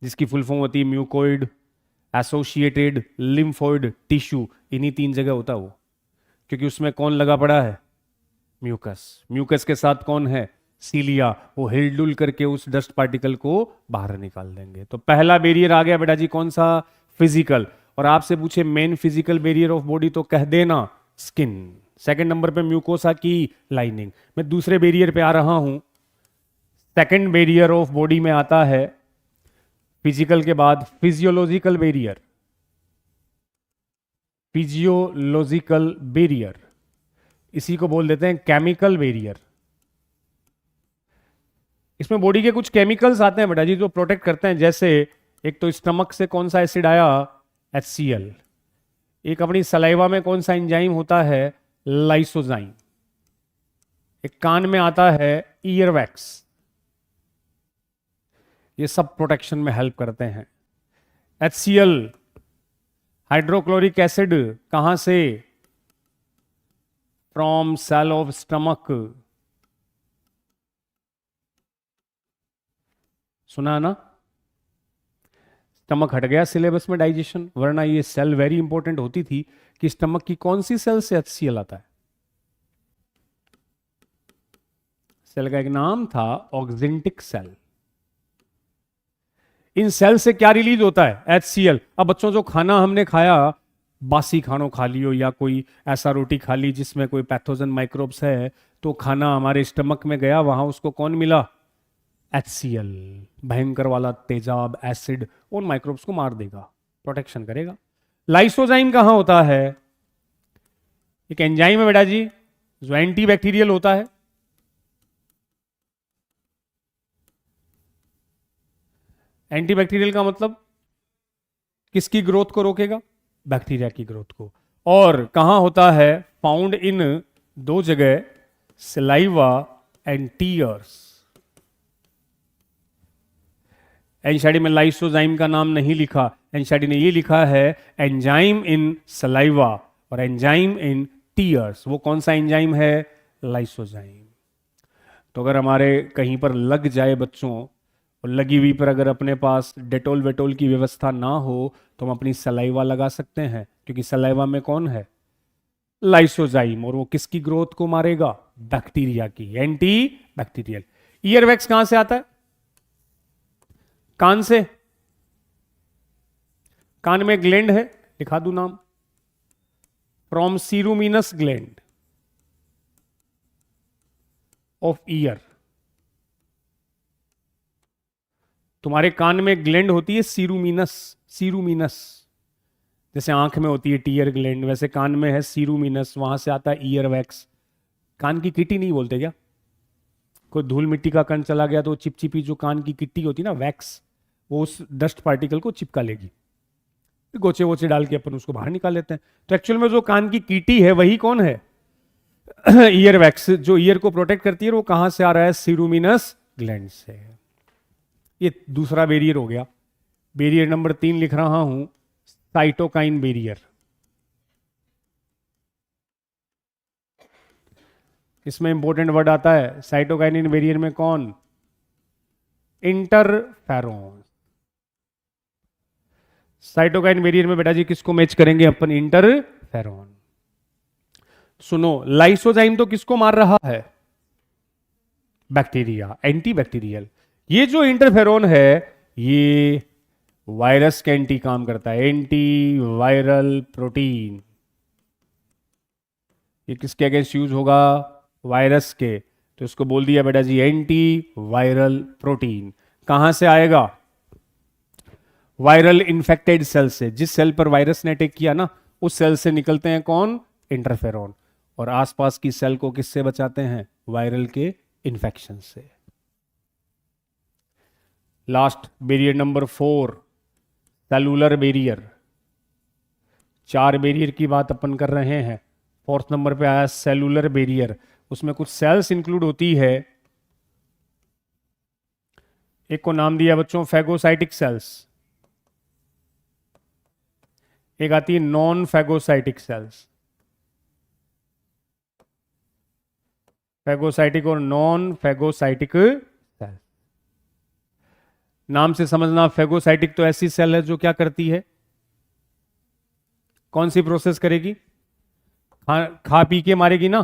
जिसकी फुल फॉर्म होती है म्यूकोइड एसोसिएटेड लिम्फोइड टिश्यू। इन्हीं 3 जगह होता है वो, क्योंकि उसमें कौन लगा पड़ा है? म्यूकस। म्यूकस के साथ कौन है? सीलिया। वो हिलडुल करके उस डस्ट पार्टिकल को बाहर निकाल देंगे। तो पहला बैरियर आ गया बेटा जी, कौन सा? फिजिकल। और आपसे पूछे main physical barrier of body, तो कह देना स्किन। सेकंड नंबर पे म्यूकोसा की लाइनिंग। मैं दूसरे बैरियर पे आ रहा हूं। सेकंड बैरियर ऑफ बॉडी में आता है फिजिकल के बाद फिजियोलॉजिकल बैरियर। फिजियोलॉजिकल बैरियर, इसी को बोल देते हैं केमिकल बैरियर। इसमें बॉडी के कुछ केमिकल्स आते हैं बेटा जी जो प्रोटेक्ट करते हैं। जैसे एक तो स्टमक से कौन सा एसिड आया? HCl। एक अपनी सलाइवा में कौन सा एंजाइम होता है? लाइसोजाइम। एक कान में आता है ईयरवैक्स। ये सब प्रोटेक्शन में हेल्प करते हैं। HCl, हाइड्रोक्लोरिक एसिड, कहां से? From cell of stomach. सुना ना? स्टमक हट गया सिलेबस में डाइजेशन, वरना ये सेल वेरी इंपॉर्टेंट होती थी कि स्टमक की कौन सी सेल से HCl आता है? सेल का एक नाम था ऑक्जेंटिक सेल। इन सेल से क्या रिलीज होता है? HCl। अब बच्चों, जो खाना हमने खाया, बासी खानों खा लियो या कोई ऐसा रोटी खा ली जिसमें कोई पैथोजन माइक्रोब्स है, तो खाना हमारे स्टमक में गया, वहां उसको कौन मिला? HCl। भयंकर वाला तेजाब एसिड उन माइक्रोब्स को मार देगा, प्रोटेक्शन करेगा। लाइसोजाइम कहां होता है? एक एंजाइम है बेटा जी, जो एंटी बैक्टीरियल होता है। एंटीबैक्टीरियल का मतलब किसकी ग्रोथ को रोकेगा? बैक्टीरिया की ग्रोथ को। और कहां होता है? फाउंड इन दो जगह, सलाइवा एंड टीयर्स। एनसीईआरटी में लाइसोजाइम का नाम नहीं लिखा, एनसीईआरटी ने ये लिखा है एंजाइम इन सलाइवा और एंजाइम इन टीयर्स। वो कौन सा एंजाइम है? लाइसोजाइम। तो अगर हमारे कहीं पर लग जाए बच्चों, और लगी हुई पर अगर अपने पास डेटोल वेटोल की व्यवस्था ना हो, तो हम अपनी सलाइवा लगा सकते हैं, क्योंकि सलाइवा में कौन है? लाइसोजाइम। और वो किसकी ग्रोथ को मारेगा? बैक्टीरिया की, एंटी बैक्टीरियल। ईयरवैक्स कहां से आता है? कान से। कान में ग्लैंड है, लिखा दूं नाम? From ceruminous gland of ear. तुम्हारे कान में ग्लैंड होती है सीरूमिनस। सीरूमिनस जैसे आंख में होती है टीयर ग्लैंड, वैसे कान में है सीरूमिनस, वहां से आता है ईयर वैक्स। कान की किटी नहीं बोलते क्या? कोई धूल मिट्टी का कण चला गया तो चिपचिपी जो कान की किट्टी होती है ना, वैक्स, वो उस डस्ट पार्टिकल को चिपका लेगी, गोचे वोचे डाल के अपन उसको बाहर निकाल लेते हैं। तो एक्चुअल में जो कान की कीटी है वही कौन है? ईयर वैक्स, जो ईयर को प्रोटेक्ट करती है। वो कहां से आ रहा है? सीरूमिनस ग्लैंड से। ये दूसरा बैरियर हो गया। बैरियर नंबर 3 लिख रहा हूं, साइटोकाइन बैरियर। इसमें इंपॉर्टेंट वर्ड आता है साइटोकाइनिन बैरियर में कौन? इंटरफेरोन। साइटोकाइन बैरियर में बेटा जी किसको मैच करेंगे अपन? इंटरफेरोन। सुनो, लाइसोजाइम तो किसको मार रहा है? Bacteria, anti bacterial. ये जो इंटरफेरोन है, ये वायरस के एंटी काम करता है, एंटी वायरल प्रोटीन। ये किसके अगेंस्ट यूज होगा? वायरस के। तो इसको बोल दिया बेटा जी एंटी वायरल प्रोटीन। कहां से आएगा? वायरल इन्फेक्टेड सेल से। जिस सेल पर वायरस ने अटैक किया ना, उस सेल से निकलते हैं कौन? इंटरफेरोन। और आसपास की सेल को किससे बचाते हैं? वायरल के इन्फेक्शन से। Last barrier number 4, cellular barrier. 4 barrier की बात अपन कर रहे हैं, 4th नंबर पे आया सेलुलर बैरियर। उसमें कुछ सेल्स इंक्लूड होती है। एक को नाम दिया बच्चों फैगोसाइटिक सेल्स, एक आती है नॉन फैगोसाइटिक सेल्स। फैगोसाइटिक और नॉन फैगोसाइटिक सेल। नाम से समझना, फैगोसाइटिक तो ऐसी सेल है जो क्या करती है? कौन सी प्रोसेस करेगी? खा पी के मारेगी ना।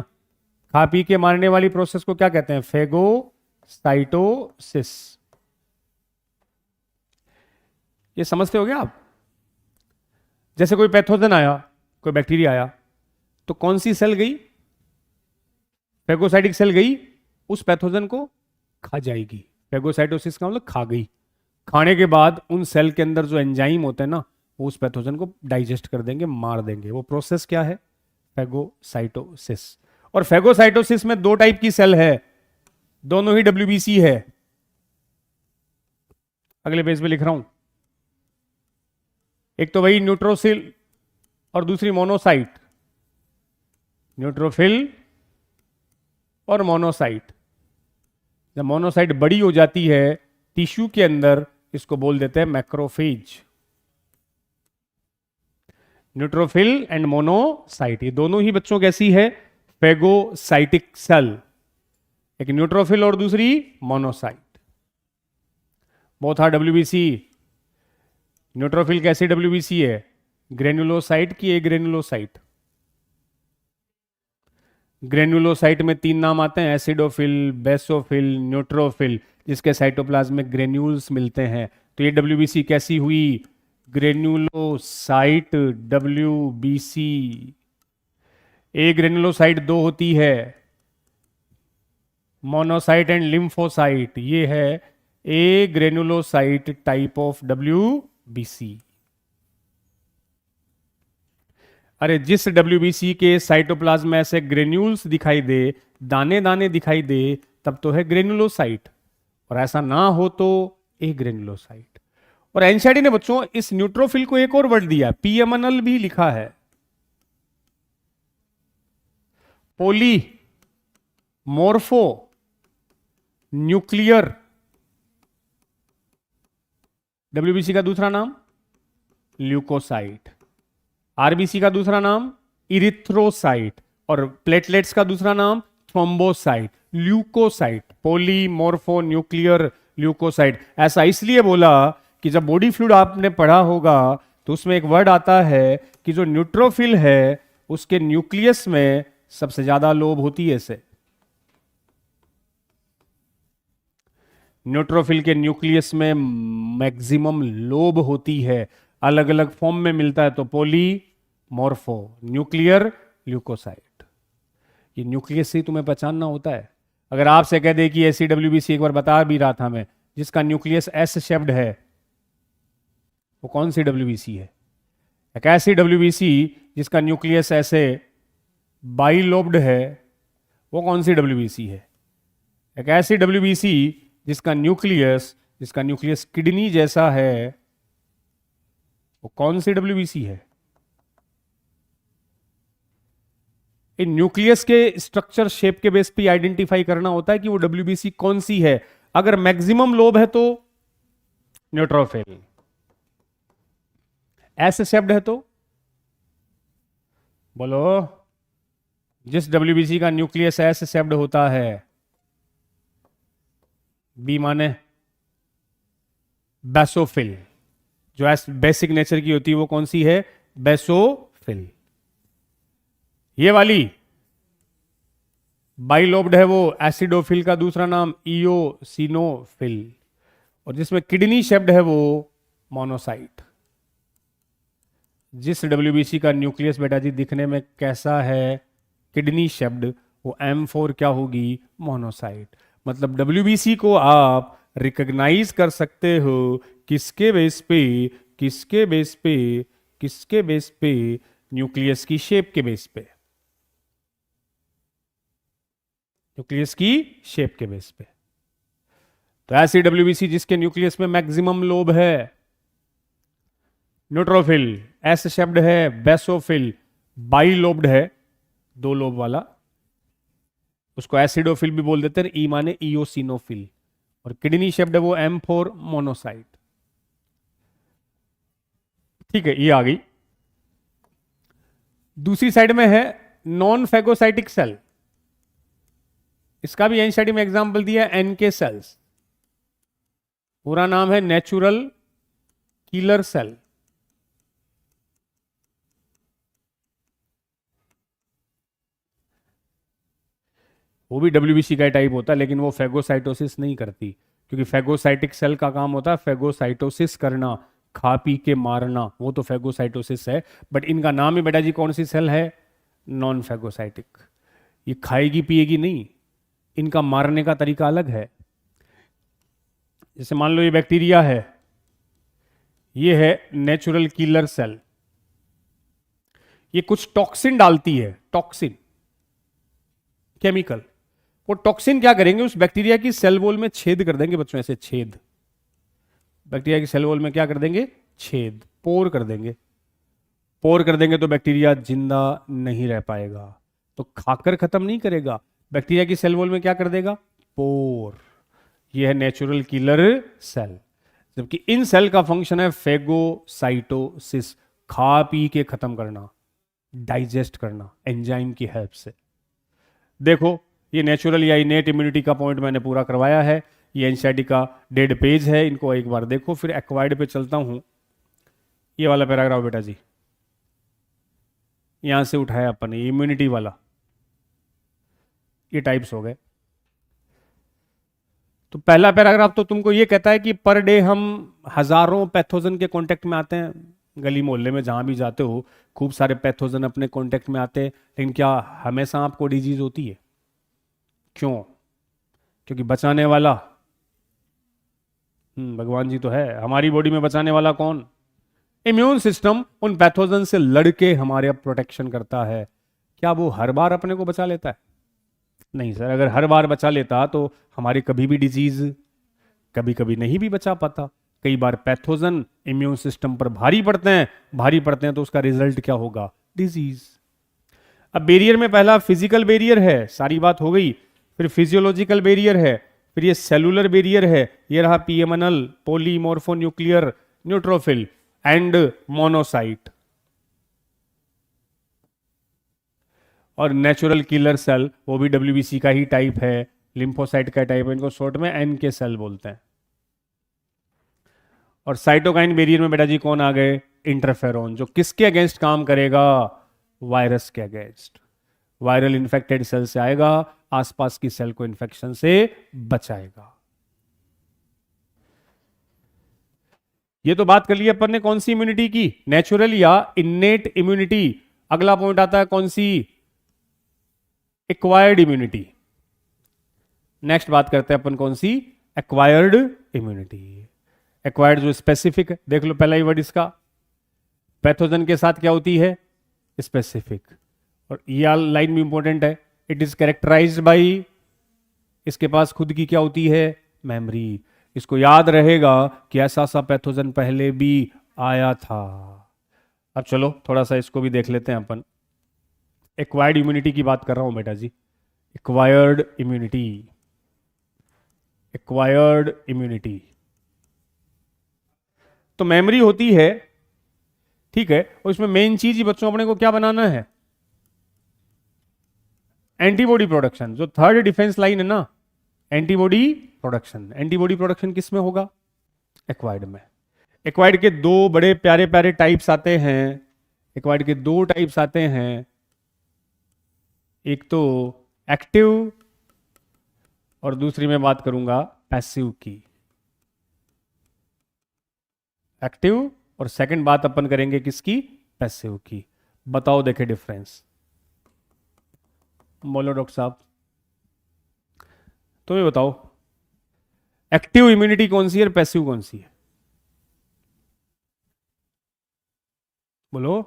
खा पी के मारने वाली प्रोसेस को क्या कहते हैं? फैगोसाइटोसिस। ये समझते हो गया आप? जैसे कोई पैथोजन आया, कोई बैक्टीरिया आया, तो कौन सी सेल गई? फैगोसाइटिक सेल गई, उस पैथोजन को खा जाएगी। फैगोसाइटोसिस का मतलब खा गई। खाने के बाद उन सेल के अंदर जो एंजाइम होते हैं ना, वो उस पैथोजन को डाइजेस्ट कर देंगे, मार देंगे। वो प्रोसेस क्या है? फैगोसाइटोसिस। और फैगोसाइटोसिस में 2 टाइप की सेल है, दोनों ही WBC है। अगले पेज पे लिख रहा हूं। एक तो वही न्यूट्रोफिल और दूसरी मोनोसाइट। न्यूट्रोफिल और मोनोसाइट। जब मोनोसाइट बड़ी हो जाती है टिश्यू के अंदर, इसको बोल देते हैं मैक्रोफेज। न्यूट्रोफिल एंड मोनोसाइट, ये दोनों ही बच्चों कैसी है? Phagocytic cell. एक न्यूट्रोफिल और दूसरी monocyte. Both are WBC। Neutrophil कैसी WBC है? ग्रेनुलोसाइट की, एक ग्रेनुलोसाइट। ग्रेन्युलोसाइट में 3 नाम आते हैं, एसिडोफिल, बेसोफिल, न्यूट्रोफिल, जिसके साइटोप्लाज्म में ग्रेन्यूल्स मिलते हैं। तो ये डब्ल्यूबीसी कैसी हुई? Granulocyte WBC. ए ग्रेन्युलोसाइट 2 होती है, मोनोसाइट एंड लिम्फोसाइट। ये है ए ग्रेन्युलोसाइट टाइप ऑफ डब्ल्यूबीसी। अरे जिस डब्ल्यूबीसी के साइटोप्लाज्म में ऐसे ग्रेन्यूल्स दिखाई दे, दाने दाने दिखाई दे, तब तो है ग्रेन्युलोसाइट, और ऐसा ना हो तो ए ग्रेन्युलोसाइट। और एनसीईआरटी ने बच्चों इस न्यूट्रोफिल को एक और वर्ड दिया, पीएमएनएल भी लिखा है, पोली मोर्फो न्यूक्लियर। डब्ल्यूबीसी का दूसरा नाम ल्यूकोसाइट, आरबीसी का दूसरा नाम इरिथ्रोसाइट, और प्लेटलेट्स का दूसरा नाम thrombocyte. Leucocyte, polymorphonuclear leucocyte. ऐसा इसलिए बोला कि जब बॉडी फ्लूइड आपने पढ़ा होगा तो उसमें एक वर्ड आता है कि जो न्यूट्रोफिल है उसके न्यूक्लियस में सबसे ज्यादा लोब होती है। इसे न्यूट्रोफिल के न्यूक्लियस में मैक्सिमम लोब होती है, अलग अलग फॉर्म में मिलता है, तो पॉलीमॉर्फो न्यूक्लियर ल्यूकोसाइट। ये न्यूक्लियस से ही तुम्हें पहचानना होता है। अगर आपसे कह दे कि ऐसी डब्ल्यूबीसी, एक बार बता भी रहा था मैं, जिसका न्यूक्लियस एस शेप्ड है, वो कौन सी डब्ल्यूबीसी है? एक ऐसी डब्ल्यूबीसी जिसका न्यूक्लियस ऐसे बाइलोब्ड है, वो कौन सी डब्ल्यूबीसी है? एक ऐसी डब्ल्यूबीसी जिसका न्यूक्लियस किडनी जैसा है, वो कौन सी डब्ल्यूबीसी है? इन न्यूक्लियस के स्ट्रक्चर शेप के बेस पे आइडेंटिफाई करना होता है कि वो डब्ल्यूबीसी कौन सी है। अगर मैक्सिमम लोब है तो न्यूट्रोफिल, एस शेप्ड है तो बोलो, जिस डब्ल्यूबीसी का न्यूक्लियस एस शेप्ड होता है, बी माने बेसोफिल, जो एस बेसिक नेचर की होती है वो कौन सी है? बेसोफिल। ये वाली बाइलोब्ड है, वो एसिडोफिल का दूसरा नाम इयोसिनोफिल, और जिसमें किडनी शेप्ड है वो मोनोसाइट। जिस डब्ल्यूबीसी का न्यूक्लियस बेटा जी दिखने में कैसा है? किडनी शेप्ड, वो M4 क्या होगी? मोनोसाइट। मतलब डब्ल्यूबीसी को आप रिकॉग्नाइज कर सकते हो किसके बेस पे? किसके बेस पे? किसके बेस पे? न्यूक्लियस की शेप के बेस पे, न्यूक्लियस की शेप के बेस पे। तो ऐसी डब्ल्यूबीसी जिसके न्यूक्लियस में मैक्सिमम लोब है, न्यूट्रोफिल एस शेप्ड है, बेसोफिल बाइलोब्ड है, 2 लोब वाला, उसको एसिडोफिल भी बोल देते हैं, ई माने इयोसिनोफिल, और किडनी शेप्ड है वो M4 मोनोसाइट। ठीक है, ये आ गई। दूसरी साइड में है नॉन फैगोसाइटिक सेल, इसका भी एनसीईआरटी में एग्जांपल दिया है, NK सेल्स। पूरा नाम है नेचुरल किलर सेल। वो भी डब्ल्यूबीसी का टाइप होता है, लेकिन वो फैगोसाइटोसिस नहीं करती, क्योंकि फैगोसाइटिक सेल का काम होता है फैगोसाइटोसिस करना, खा पी के मारना, वो तो फैगोसाइटोसिस है। बट इनका नाम ही बेटा जी कौन सी सेल है? Non phagocytic. ये खाएगी पिएगी नहीं, इनका मारने का तरीका अलग है। जैसे मान लो ये बैक्टीरिया है, ये है नेचुरल किलर सेल, ये कुछ टॉक्सिन डालती है, टॉक्सिन केमिकल। वो टॉक्सिन क्या करेंगे? उस बैक्टीरिया की सेल वॉल में छेद कर देंगे बच्चों, ऐसे छेद, बैक्टीरिया की सेल वॉल में क्या कर देंगे? छेद, पोर कर देंगे। पोर कर देंगे तो बैक्टीरिया जिंदा नहीं रह पाएगा, तो खाकर खत्म नहीं करेगा, बैक्टीरिया की सेल वॉल में क्या कर देगा? पोर। यह है नेचुरल किलर सेल। जबकि इन सेल का फंक्शन है फेगोसाइटोसिस, खा पी के खत्म करना, डाइजेस्ट करना एंजाइम की हेल्प से। देखो ये नेचुरल या इनेट इम्यूनिटी का पॉइंट मैंने पूरा करवाया है, ये एनसीईआरटी का डेड पेज है, इनको एक बार देखो। फिर एक्वायर्ड पे चलता हूं, ये वाला पैराग्राफ बेटा जी यहां से उठाया अपन, इम्यूनिटी वाला। ये टाइप्स हो गए। तो पहला पैराग्राफ तो तुमको ये कहता है कि पर डे हम हजारों पैथोजन के कांटेक्ट में आते हैं, गली मोहल्ले में जहां भी जाते हो खूब सारे पैथोजन अपने कांटेक्ट में आते हैं, लेकिन क्या हमेशा आपको डिजीज होती है? क्यों? क्योंकि बचाने वाला भगवान जी तो है। हमारी बॉडी में बचाने वाला कौन? इम्यून सिस्टम उन पैथोजन से लड़के हमारे प्रोटेक्शन करता है। क्या वो हर बार अपने को बचा लेता है? नहीं सर, अगर हर बार बचा लेता तो हमारी कभी भी डिजीज कभी कभी नहीं भी बचा पाता। कई बार पैथोजन इम्यून सिस्टम पर भारी पड़ते हैं तो उसका रिजल्ट क्या होगा? डिजीज। अब बैरियर में पहला फिजिकल बैरियर है, सारी बात हो गई। फिर फिजियोलॉजिकल बैरियर है, फिर ये सेलुलर बैरियर है, ये रहा PMNL, polymorphonuclear neutrophil and monocyte. और नेचुरल किलर सेल, वो भी डब्ल्यूबीसी का ही टाइप है, लिम्फोसाइट का टाइप है, इनको शॉर्ट में एनके सेल बोलते हैं। और साइटोकाइन बैरियर में बेटा जी कौन आ गए? इंटरफेरॉन, जो किसके अगेंस्ट काम करेगा? वायरस के अगेंस्ट। वायरल इन्फेक्टेड सेल से आएगा, आसपास की सेल को इन्फेक्शन से बचाएगा। ये तो बात कर ली अपन ने कौन सी इम्यूनिटी की, नेचुरल या इन्नेट इम्यूनिटी। अगला पॉइंट आता है कौन सी? Acquired immunity. नेक्स्ट बात करते हैं अपन कौन सी? Acquired immunity. एक्वायर्ड जो स्पेसिफिक, देख लो पहला ही वर्ड इसका, पैथोजन के साथ क्या होती है? स्पेसिफिक। और ये लाइन भी इंपॉर्टेंट है, इट इज कैरेक्टराइज्ड बाय, इसके पास खुद की क्या होती है? मेमोरी। इसको याद रहेगा कि ऐसा सा पैथोजन पहले भी आया था। अब चलो थोड़ा सा इसको भी देख लेते हैं अपन। एक्वायर्ड इम्यूनिटी की बात कर रहा हूं बेटा जी, एक्वायर्ड इम्यूनिटी। एक्वायर्ड इम्यूनिटी तो मेमोरी होती है, ठीक है, और इसमें मेन चीज ही बच्चों अपने को क्या बनाना है? Antibody production. जो थर्ड डिफेंस लाइन है ना, एंटीबॉडी प्रोडक्शन। एंटीबॉडी प्रोडक्शन किस में होगा? एक्वायर्ड में। एक्वायर्ड के दो बड़े प्यारे प्यारे टाइप्स आते हैं। एक्वायर्ड के दो टाइप्स आते हैं, एक तो एक्टिव और दूसरी मैं बात करूंगा पैसिव की। एक्टिव और सेकंड बात अपन करेंगे किसकी? पैसिव की। बताओ देखे डिफरेंस। बोलो डॉक्टर साहब, तुम्हें बताओ एक्टिव इम्यूनिटी कौन सी है और पैसिव कौन सी है? बोलो।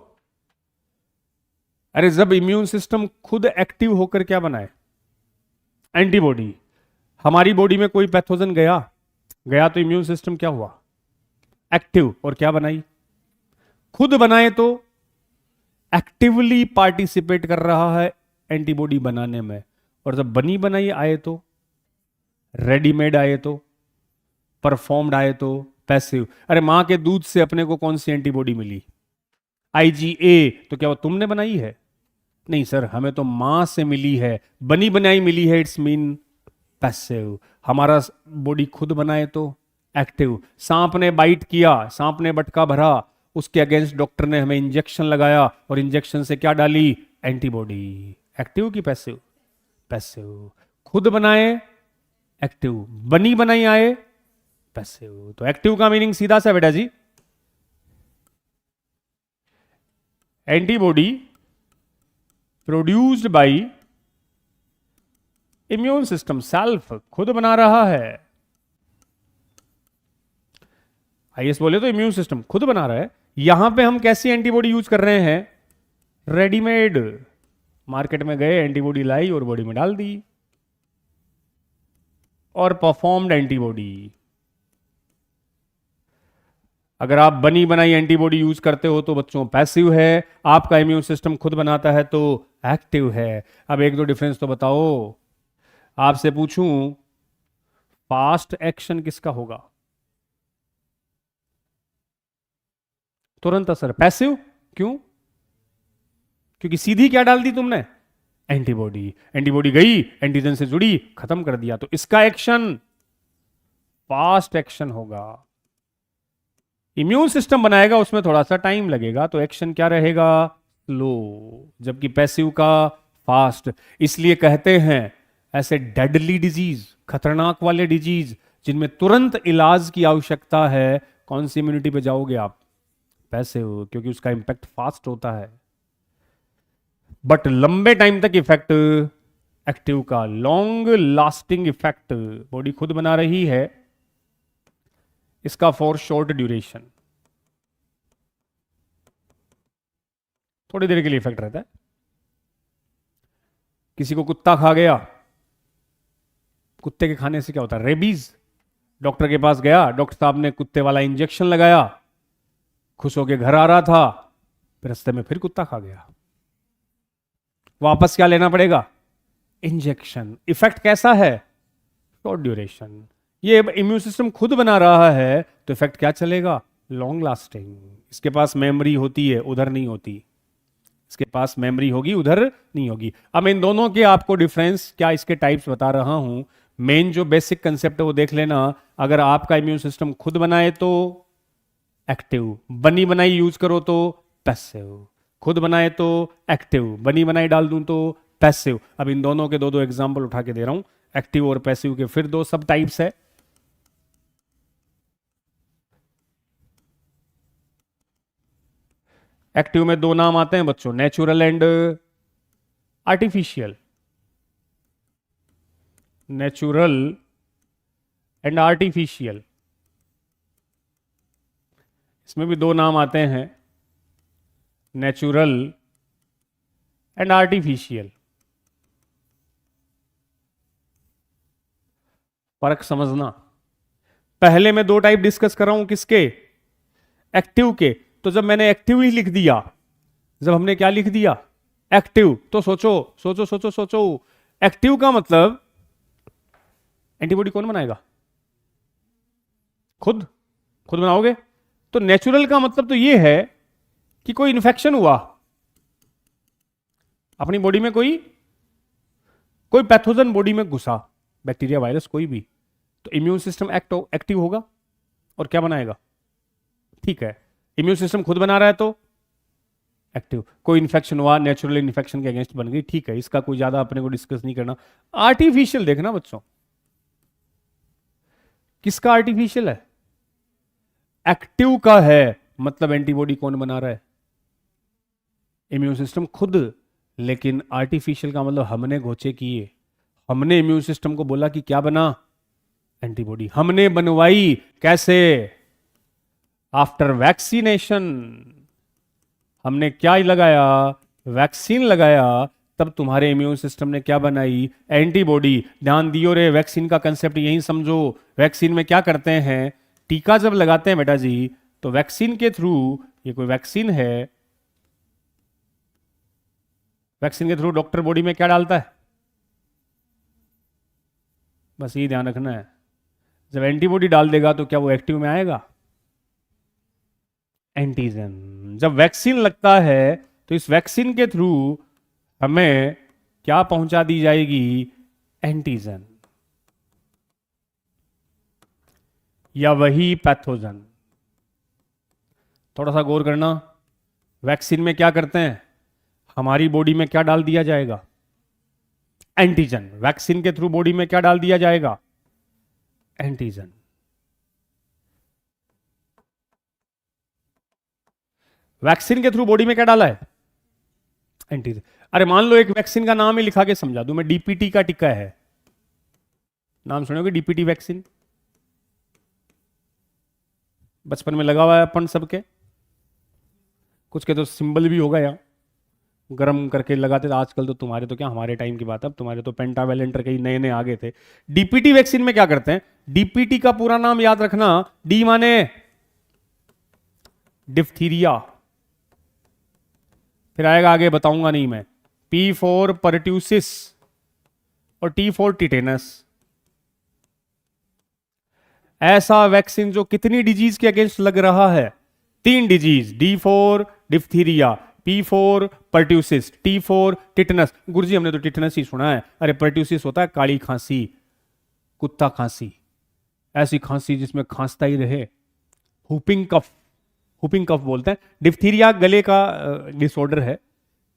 अरे जब इम्यून सिस्टम खुद एक्टिव होकर क्या बनाए? एंटीबॉडी। हमारी बॉडी में कोई पैथोजन गया तो इम्यून सिस्टम क्या हुआ? एक्टिव। और क्या बनाई? खुद बनाए तो एक्टिवली पार्टिसिपेट कर रहा है एंटीबॉडी बनाने में। और जब बनी बनाई आए तो, रेडीमेड आए तो, परफॉर्म्ड आए तो पैसिव। अरे मां के दूध से अपने को कौन सी एंटीबॉडी मिली? आईजीए। तो क्या वो तुमने बनाई है? नहीं सर, हमें तो मां से मिली है, बनी बनाई मिली है, इट्स मीन पैसिव। हमारा बॉडी खुद बनाए तो एक्टिव। सांप ने बाइट किया, सांप ने बटका भरा, उसके अगेंस्ट डॉक्टर ने हमें इंजेक्शन लगाया और इंजेक्शन से क्या डाली? एंटीबॉडी। एक्टिव की पैसिव? पैसिव। खुद बनाए एक्टिव, बनी बनाई आए पैसिव। तो एक्टिव का मीनिंग सीधा सा बेटा जी, antibody produced by immune system, self, खुद बना रहा है। आईएस बोले तो इम्यून सिस्टम खुद बना रहा है। यहां पे हम कैसी एंटीबॉडी यूज कर रहे हैं? रेडीमेड। मार्केट में गए, एंटीबॉडी लाई और बॉडी में डाल दी। और परफॉर्म्ड एंटीबॉडी। अगर आप बनी बनाई एंटीबॉडी यूज करते हो तो बच्चों पैसिव है, आपका इम्यून सिस्टम खुद बनाता है तो एक्टिव है। अब एक दो डिफरेंस तो बताओ। आपसे पूछूं, फास्ट एक्शन किसका होगा? तुरंत असर, पैसिव। क्यों? क्योंकि सीधी क्या डाल दी तुमने? एंटीबॉडी। एंटीबॉडी गई, एंटीजन से जुड़ी, खत्म कर दिया, तो इसका एक्शन फास्ट एक्शन होगा। इम्यून सिस्टम बनाएगा, उसमें थोड़ा सा टाइम लगेगा, तो एक्शन क्या रहेगा? स्लो। जबकि पैसिव का फास्ट। इसलिए कहते हैं ऐसे डेडली डिजीज, खतरनाक वाले डिजीज जिनमें तुरंत इलाज की आवश्यकता है, कौन सी इम्यूनिटी पे जाओगे आप? पैसिव, क्योंकि उसका इंपैक्ट फास्ट होता है, बट लंबे टाइम तक इफेक्ट एक्टिव का, लॉन्ग लास्टिंग इफेक्ट बॉडी खुद बना रही है इसका फॉर शॉर्ट ड्यूरेशन, थोड़ी देर के लिए इफेक्ट रहता है। किसी को कुत्ता खा गया, कुत्ते के खाने से क्या होता है? रेबीज। डॉक्टर के पास गया, डॉक्टर साहब ने कुत्ते वाला इंजेक्शन लगाया, खुश होके घर आ रहा था, फिर रास्ते में फिर कुत्ता खा गया, वापस क्या लेना पड़ेगा? इंजेक्शन। इफेक्ट कैसा है? Short duration. ये इम्यून सिस्टम खुद बना रहा है तो इफेक्ट क्या चलेगा? Long lasting. इसके पास मेमोरी होती है, उधर नहीं होती, इसके पास मेमोरी होगी, उधर नहीं होगी। अब इन दोनों के आपको डिफरेंस क्या, इसके टाइप्स बता रहा हूं। मेन जो बेसिक कंसेप्ट है वो देख लेना। अगर आपका इम्यून सिस्टम खुद बनाए तो एक्टिव, बनी बनाई यूज करो तो पैसिव, खुद बनाए तो एक्टिव, बनी बनाई डाल दूं तो पैसिव। अब इन दोनों के दो दो एग्जांपल उठा के दे रहा हूं, एक्टिव और पैसिव के फिर दो सब टाइप्स है। एक्टिव में दो नाम आते हैं बच्चों, natural and artificial. Natural and artificial, इसमें भी दो नाम आते हैं, नेचुरल एंड आर्टिफिशियल। फर्क समझना। पहले मैं दो टाइप डिस्कस कर रहा हूं, किसके? एक्टिव के। तो जब मैंने एक्टिव ही लिख दिया, जब हमने क्या लिख दिया? एक्टिव, तो सोचो सोचो सोचो सोचो, एक्टिव का मतलब एंटीबॉडी कौन बनाएगा? खुद, खुद बनाओगे। तो नेचुरल का मतलब तो यह है कि कोई इन्फेक्शन हुआ अपनी बॉडी में, कोई पैथोजन बॉडी में घुसा, बैक्टीरिया, वायरस, कोई भी, तो इम्यून सिस्टम एक्टिव होगा और क्या बनाएगा? ठीक है, इम्यून सिस्टम खुद बना रहा है तो एक्टिव। कोई इन्फेक्शन हुआ, नेचुरल इन्फेक्शन के अगेंस्ट बन गई, ठीक है, इसका कोई ज्यादा अपने को डिस्कस नहीं करना। आर्टिफिशियल देखना बच्चों, किसका आर्टिफिशियल है? एक्टिव का है, मतलब एंटीबॉडी कौन बना रहा है? इम्यून सिस्टम खुद। लेकिन आर्टिफिशियल का मतलब हमने घोचे किए, हमने इम्यून सिस्टम को बोला कि क्या बना? एंटीबॉडी हमने बनवाई। कैसे? After vaccination. हमने क्या लगाया? वैक्सीन लगाया, तब तुम्हारे इम्यून सिस्टम ने क्या बनाई? एंटीबॉडी। ध्यान दियो रे, वैक्सीन का कंसेप्ट यही समझो। वैक्सीन में क्या करते हैं? टीका जब लगाते हैं बेटा जी, तो वैक्सीन के थ्रू, ये कोई वैक्सीन है, वैक्सीन के थ्रू डॉक्टर बॉडी में क्या डालता है? बस ये ध्यान रखना है। जब एंटीबॉडी डाल देगा तो क्या वो एक्टिव में आएगा? एंटीजन। जब वैक्सीन लगता है तो इस वैक्सीन के थ्रू हमें क्या पहुंचा दी जाएगी? एंटीजन, या वही पैथोजन। थोड़ा सा गौर करना, वैक्सीन में क्या करते हैं? हमारी बॉडी में क्या डाल दिया जाएगा? एंटीजन। वैक्सीन के थ्रू बॉडी में क्या डाल दिया जाएगा? एंटीजन। वैक्सीन के थ्रू बॉडी में क्या डाला है? एंटीजन। अरे मान लो एक वैक्सीन का नाम ही लिखा के समझा दूं मैं, डीपीटी का टीका है, नाम सुनोगे? डीपीटी वैक्सीन बचपन में लगा हुआ है अपन सबके, कुछ के तो सिंबल भी होगा यहाँ, गर्म करके लगाते थे। आजकल तो तुम्हारे तो क्या, हमारे टाइम की बात है, अब तुम्हारे तो पेंटावेलेंट के नए नए आगे थे। डीपीटी वैक्सीन में क्या करते हैं? डीपीटी का पूरा नाम याद रखना, डी माने डिफ्थीरिया, फिर आएगा आगे बताऊंगा नहीं मैं, पी फॉर परट्यूसिस और टी फॉर टिटेनस। ऐसा वैक्सीन जो कितनी डिजीज के अगेंस्ट लग रहा है? 3 disease, D for diphtheria, P for pertussis, T for tetanus. गुरुजी हमने तो टिटनस ही सुना है, अरे परट्यूसिस होता है काली खांसी, कुत्ता खांसी, ऐसी खांसी जिसमें खांसता ही रहे, हुपिंग कफ, हुपिंग कफ बोलते हैं। डिफ्थीरिया गले का डिसऑर्डर है,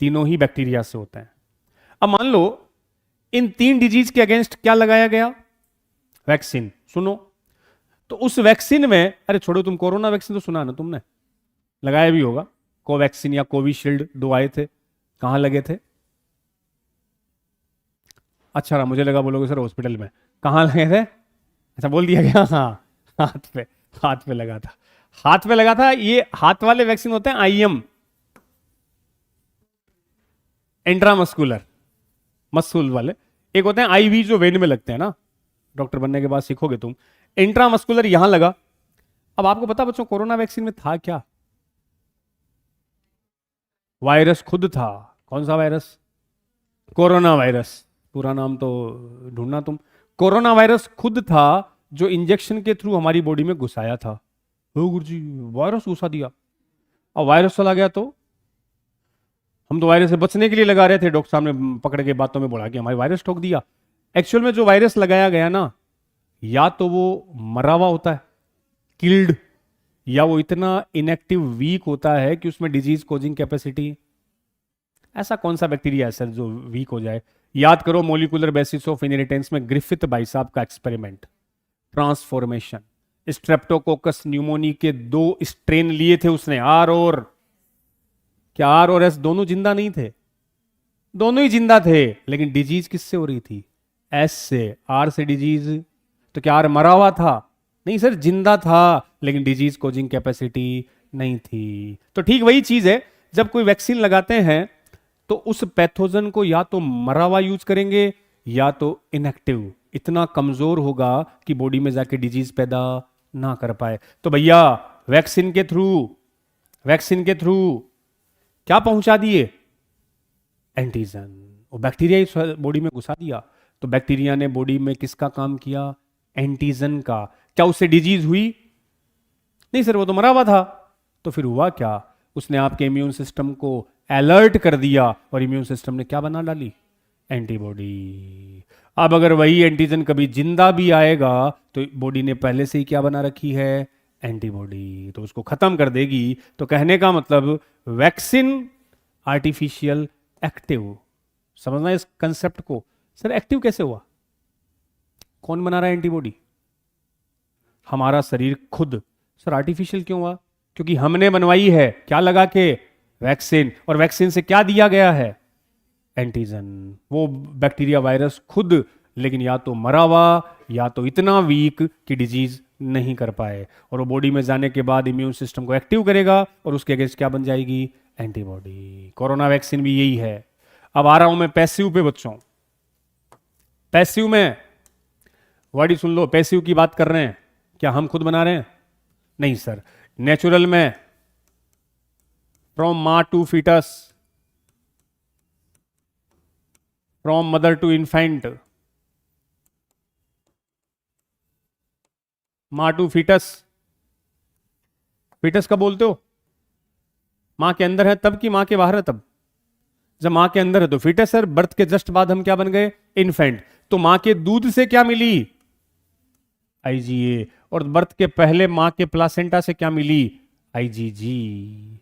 तीनों ही बैक्टीरिया से होते हैं। अब मान लो इन 3 डिजीज के अगेंस्ट क्या लगाया गया? वैक्सीन। सुनो, तो उस वैक्सीन में, अरे छोड़ो, तुम कोरोना वैक्सीन तो सुना ना तुमने, लगाया भी होगा। कोवैक्सीन या कोविशील्ड 2 आए थे, कहां लगे थे? अच्छा रहा, मुझे लगा बोलोगे सर हॉस्पिटल में। कहां लगे थे? अच्छा, बोल दिया गया। हाँ, हाथ पे, हाथ पे लगा था, हाथ पे लगा था। ये हाथ वाले वैक्सीन होते हैं आईएम, इंट्रामस्कुलर, मस्कुल वाले। एक होते हैं आईवी जो वेन में लगते हैं ना, डॉक्टर बनने के बाद सीखोगे तुम। इंट्रामस्कुलर यहां लगा। अब आपको पता बच्चों, कोरोना वैक्सीन में था क्या? वायरस खुद था। कौन सा वायरस? Corona virus. पूरा नाम तो ढूंढना तुम। कोरोना वायरस खुद था, जो इंजेक्शन के थ्रू हमारी बॉडी में घुसाया था। ओ गुरुजी, वायरस घुसा दिया। और वायरस चला गया तो हम तो वायरस से बचने के लिए लगा रहे थे, डॉक्टर साहब ने पकड़ के बातों में बोला कि हमारी वायरस ठोक दिया। एक्चुअल में जो वायरस लगाया गया ना, या तो वो मरा हुआ होता है, किल्ड, या वो इतना इनएक्टिव वीक होता है कि उसमें डिजीज कोजिंग कैपेसिटी। ऐसा कौन सा बैक्टीरिया है सर जो वीक हो जाए? याद करो मोलिकुलर बेसिस ऑफ इनहेरिटेंस में ग्रिफिथ भाई साहब का एक्सपेरिमेंट, ट्रांसफॉर्मेशन। स्ट्रेप्टोकोकस न्यूमोनी के 2 स्ट्रेन लिए थे उसने, आर और क्या, आर और एस दोनों जिंदा नहीं थे? दोनों ही जिंदा थे, लेकिन डिजीज किससे हो रही थी? एस से। आर से डिजीज, तो क्या आर मरा हुआ था? नहीं सर, जिंदा था, लेकिन डिजीज कोजिंग कैपेसिटी नहीं थी। तो ठीक वही चीज है, जब कोई वैक्सीन लगाते हैं तो उस पैथोजन को या तो मरा हुआ यूज करेंगे, या तो इनएक्टिव, इतना कमजोर होगा कि बॉडी में जाके डिजीज पैदा ना कर पाए। तो भैया वैक्सीन के थ्रू, वैक्सीन के थ्रू क्या पहुंचा दिए? एंटीजन। वो बैक्टीरिया ही बॉडी में घुसा दिया। तो बैक्टीरिया ने बॉडी में किसका काम किया? एंटीजन का। क्या उससे डिजीज हुई? नहीं सर, वो तो मरा हुआ था। तो फिर हुआ क्या? उसने आपके इम्यून सिस्टम को अलर्ट कर दिया, और इम्यून सिस्टम ने क्या बना डाली? एंटीबॉडी। अब अगर वही एंटीजन कभी जिंदा भी आएगा, तो बॉडी ने पहले से ही क्या बना रखी है? एंटीबॉडी, तो उसको खत्म कर देगी। तो कहने का मतलब, वैक्सीन आर्टिफिशियल एक्टिव। समझना इस कंसेप्ट को। सर एक्टिव कैसे हुआ? कौन बना रहा है एंटीबॉडी? हमारा शरीर खुद। सर आर्टिफिशियल क्यों हुआ? क्योंकि हमने बनवाई है, क्या लगा के? वैक्सीन। और वैक्सीन से क्या दिया गया है? एंटीजन। वो बैक्टीरिया वायरस खुद, लेकिन या तो मरा हुआ, या तो इतना वीक कि डिजीज नहीं कर पाए। और वो बॉडी में जाने के बाद इम्यून सिस्टम को एक्टिव करेगा, और उसके अगेंस्ट क्या बन जाएगी? एंटीबॉडी। कोरोना वैक्सीन भी यही है। अब आ रहा हूं मैं पैसिव पे बच्चों। पैसिव में वर्ड ही सुन लो, पैसिव की बात कर रहे हैं। क्या हम खुद बना रहे हैं? नहीं सर। नेचुरल में फ्रॉम मां to foetus, from mother to infant, मां टू फीटस। फीटस कब बोलते हो? मां के अंदर है तब, कि मां के बाहर है तब? जब मां के अंदर है तो फीटस सर। बर्थ के जस्ट बाद हम क्या बन गए? इन्फेंट। तो मां के दूध से क्या मिली? आईजीए। और बर्थ के पहले मां के प्लासेंटा से क्या मिली? आईजीजी।